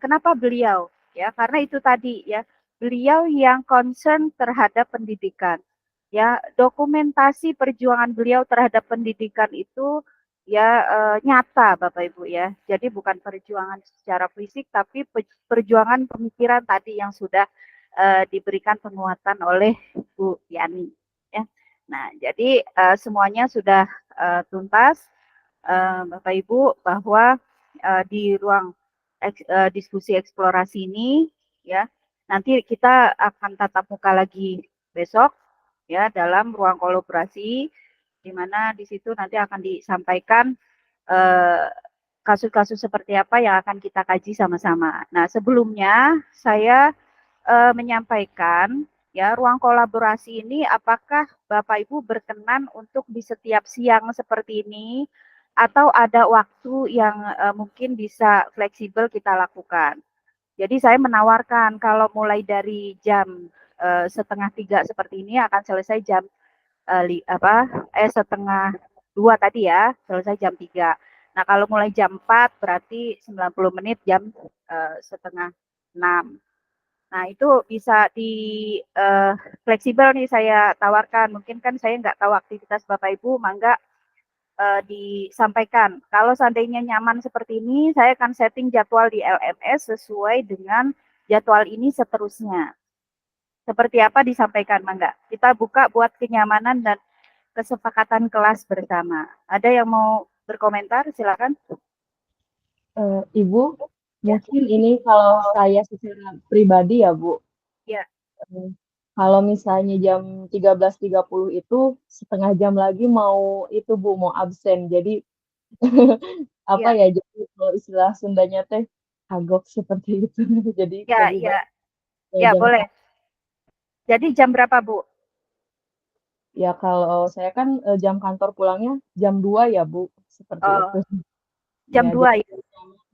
Kenapa beliau? Ya, karena itu tadi, ya, beliau yang concern terhadap pendidikan, ya. Dokumentasi perjuangan beliau terhadap pendidikan itu ya nyata, Bapak Ibu, ya. Jadi bukan perjuangan secara fisik, tapi perjuangan pemikiran tadi yang sudah diberikan penguatan oleh Bu Yani, ya. Nah, jadi semuanya sudah tuntas, Bapak Ibu, bahwa di ruang diskusi eksplorasi ini, ya, nanti kita akan tatap muka lagi besok, ya, dalam ruang kolaborasi, di mana di situ nanti akan disampaikan kasus-kasus seperti apa yang akan kita kaji sama-sama. Nah, sebelumnya saya menyampaikan, ya, ruang kolaborasi ini apakah Bapak Ibu berkenan untuk di setiap siang seperti ini atau ada waktu yang mungkin bisa fleksibel kita lakukan. Jadi saya menawarkan kalau mulai dari jam 2:30 seperti ini akan selesai jam 1:30 tadi, ya, selesai jam 3. Nah, kalau mulai jam 4 berarti 90 menit jam 5:30. Nah, itu bisa di fleksibel nih saya tawarkan. Mungkin kan saya nggak tahu aktivitas Bapak Ibu, mangga disampaikan. Kalau seandainya nyaman seperti ini, saya akan setting jadwal di LMS sesuai dengan jadwal ini seterusnya. Seperti apa disampaikan, mangga. Kita buka buat kenyamanan dan kesepakatan kelas bersama. Ada yang mau berkomentar? Silakan. Ibu, mungkin ini kalau saya secara pribadi ya, Bu. Ya. Kalau misalnya jam 13.30 itu setengah jam lagi mau itu, Bu, mau absen. Jadi apa ya, jadi kalau istilah Sundanya teh kagok seperti itu. Jadi Ya, lebih ya. baik Ya, jam boleh. Jadi jam berapa, Bu? Ya kalau saya kan jam kantor pulangnya jam 2 ya, Bu, seperti itu. Jam 2 ya.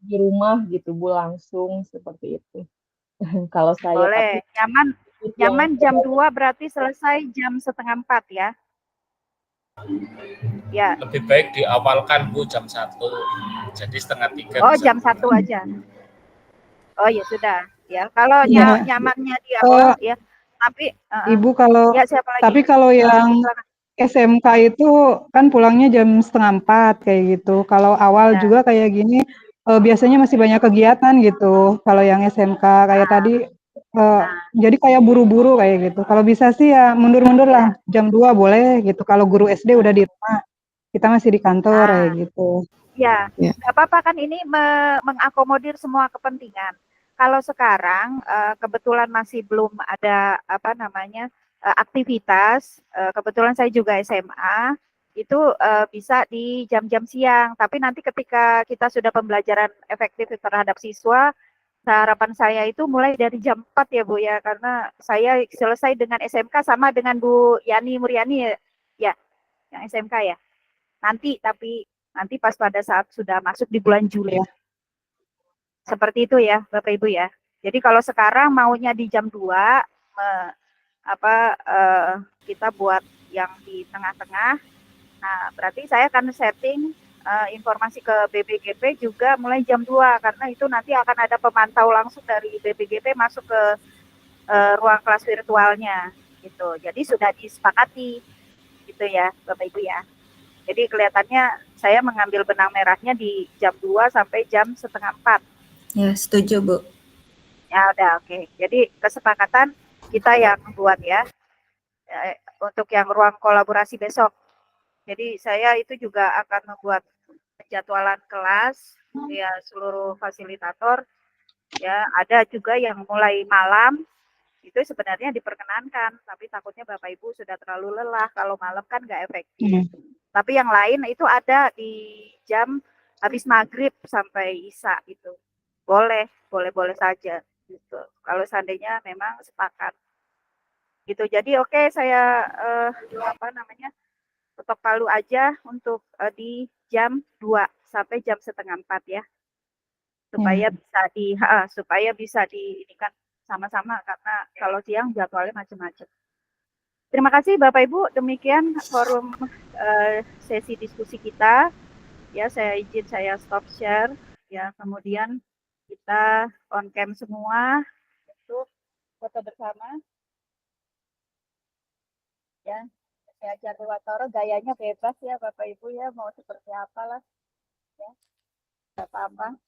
Di rumah gitu, Bu, langsung seperti itu. Kalau saya Boleh. Nyaman jam 2 berarti selesai jam 3:30 ya. Ya. Lebih baik diawalkan, Bu, jam 1. Jadi 2:30. Oh, jam 1 aja. Oh, ya sudah. Ya, kalau Iya. nyamannya di awal ya. Tapi Ibu kalau ya, siapa lagi? tapi kalau yang SMK itu kan pulangnya jam 3:30 kayak gitu. Kalau awal juga kayak gini biasanya masih banyak kegiatan gitu. Kalau yang SMK kayak tadi jadi kayak buru-buru kayak gitu. Kalau bisa sih ya mundur-mundur lah, jam 2 boleh gitu. Kalau guru SD udah di rumah, kita masih di kantor kayak gitu. Ya, Ya. nggak apa-apa kan ini mengakomodir semua kepentingan. Kalau sekarang kebetulan masih belum ada apa namanya aktivitas, kebetulan saya juga SMA, itu bisa di jam-jam siang. Tapi nanti ketika kita sudah pembelajaran efektif terhadap siswa, harapan saya itu mulai dari jam 4 ya, Bu, ya, karena saya selesai dengan SMK sama dengan Bu Yani Muryani ya, yang SMK ya. Tapi nanti pas pada saat sudah masuk di bulan Juli. Seperti itu ya, Bapak Ibu ya. Jadi kalau sekarang maunya di jam 2, kita buat yang di tengah-tengah. Nah, berarti saya akan setting informasi ke BPGP juga mulai jam 2, karena itu nanti akan ada pemantau langsung dari BPGP masuk ke ruang kelas virtualnya gitu. Jadi sudah disepakati gitu ya, Bapak Ibu ya. Jadi kelihatannya saya mengambil benang merahnya di jam 2 sampai jam 3:30. Ya, setuju, Bu. Ya udah, oke. Jadi kesepakatan kita yang buat ya. Untuk yang ruang kolaborasi besok. Jadi saya itu juga akan membuat penjadwalan kelas ya, seluruh fasilitator ya. Ada juga yang mulai malam, itu sebenarnya diperkenankan, tapi takutnya Bapak Ibu sudah terlalu lelah kalau malam kan nggak efektif. Tapi yang lain itu ada di jam habis maghrib sampai isya itu. Boleh saja gitu. Kalau seandainya memang sepakat. Gitu. Jadi oke, saya ketok palu aja untuk di jam 2 sampai jam 3:30 ya. Supaya bisa di ini kan sama-sama, karena kalau siang jadwalnya macam-macam. Terima kasih Bapak Ibu, demikian forum sesi diskusi kita. Ya, saya izin saya stop share. Ya, kemudian kita on cam semua untuk foto bersama. Ya, saya ajar Dewantara gayanya bebas ya Bapak Ibu ya, mau seperti apa lah. Ya, nggak apa-apa.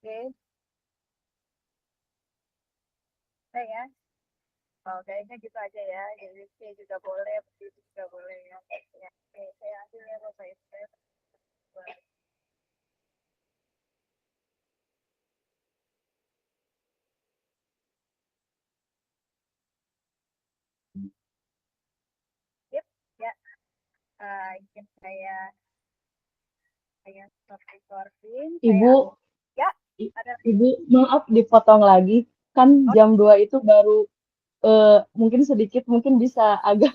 Oke. Oke ya. Oh, kayaknya gitu aja ya. Jadi juga boleh, begitu juga boleh ya. Ya, oke, saya ambil ya Bapak Ibu. Yep, ya. Izin saya stop recording. Ibu, Ya, ada Ibu, maaf dipotong lagi. Kan jam 2 itu baru mungkin sedikit, mungkin bisa agak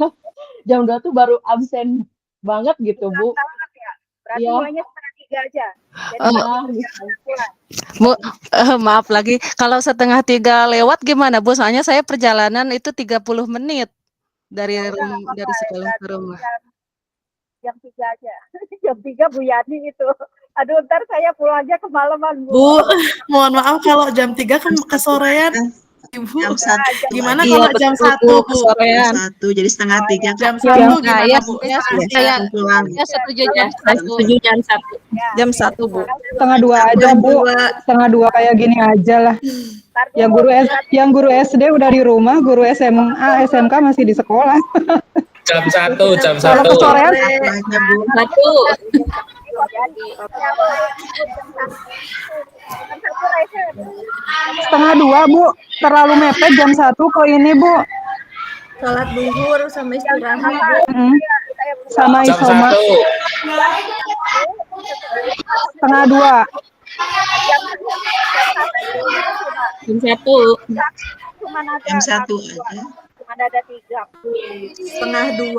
jam 2 tuh baru absen banget gitu, Bu. banget ya. Berarti Iya. mulainya 2:30 aja. Jadi Bu, maaf lagi. Kalau 2:30 lewat gimana, Bu? Soalnya saya perjalanan itu 30 menit dari dari sekolah ke rumah. jam 3 aja. Jam 3 Bu Yani itu. Aduh, ntar saya pulangnya kemalaman, Bu. Bu, mohon maaf kalau jam 3 kan kesorean. Ibu, Jam 1. gimana Iya, kalau jam betul, 1, Bu? Jam 1, jadi 2:30 Jam kan. 1 gimana, Bu? Saya setuju jam 1. Jam 1, Bu. 1:30 aja, Bu. 1:30 kayak gini aja lah. Yang guru SD udah di rumah, guru SMA, SMK masih di sekolah. Jam 1, jam 1. Kalau kesorean, 1:30, Bu. Terlalu mepet jam 1 kok ini, Bu. Sholat duhur sama istirahat, Bu. Sama Jam isoma. 1. 1:30. Jam 1. Jam 1 aja. Cuma ada 3. 1:30.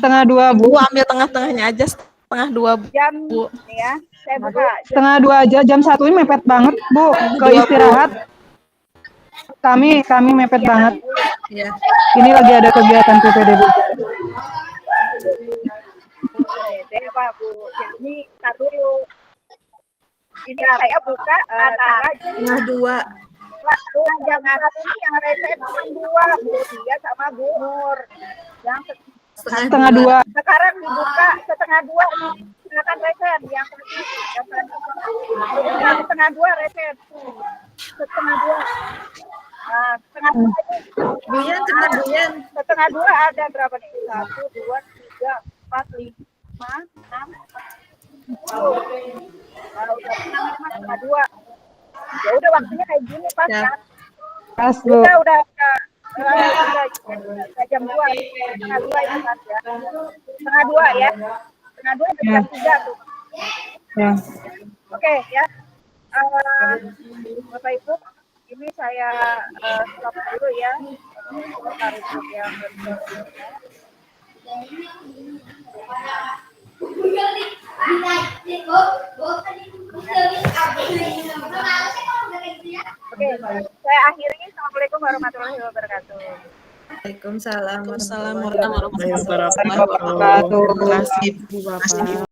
1:30, Bu. Bu, ambil tengah-tengahnya aja, 1:30, Jam Bu. ya, saya buka. 1:30 aja, jam 1 ini mepet banget, Bu. Ke istirahat. Kami mepet banget. Ya. Ini lagi ada kegiatan PPDB. Saya Pak Bu, jadi tar dulu. Ini saya buka antara 1:30. Jam 1 ini yang resen cuma 2, Bu Dia sama Bu Nur. Yang 1:30. sekarang dibuka 1:30. Silakan resen yang tadi. Yang 1:30 resen. 1:30. Nah, 1:30. Buyan, cepat Buyan. 1:30 ada berapa nih? 1, 2, 3, 4, 5, 6. Kalau udah 1:30. Ya udah waktunya kayak gini pas ya. Pas, Bu. Udah jam 2, 1:30 ini pas ya. 1:30 ya. 1:30 jam 3 tuh. Ya. Oke ya. Bapak Ibu, ini saya stop dulu ya. Tarik yang Oke, saya akhiri. Assalamualaikum warahmatullahi wabarakatuh. Waalaikumsalam warahmatullahi Warahmatullahi wabarakatuh. Terima kasih, Bu Bapak.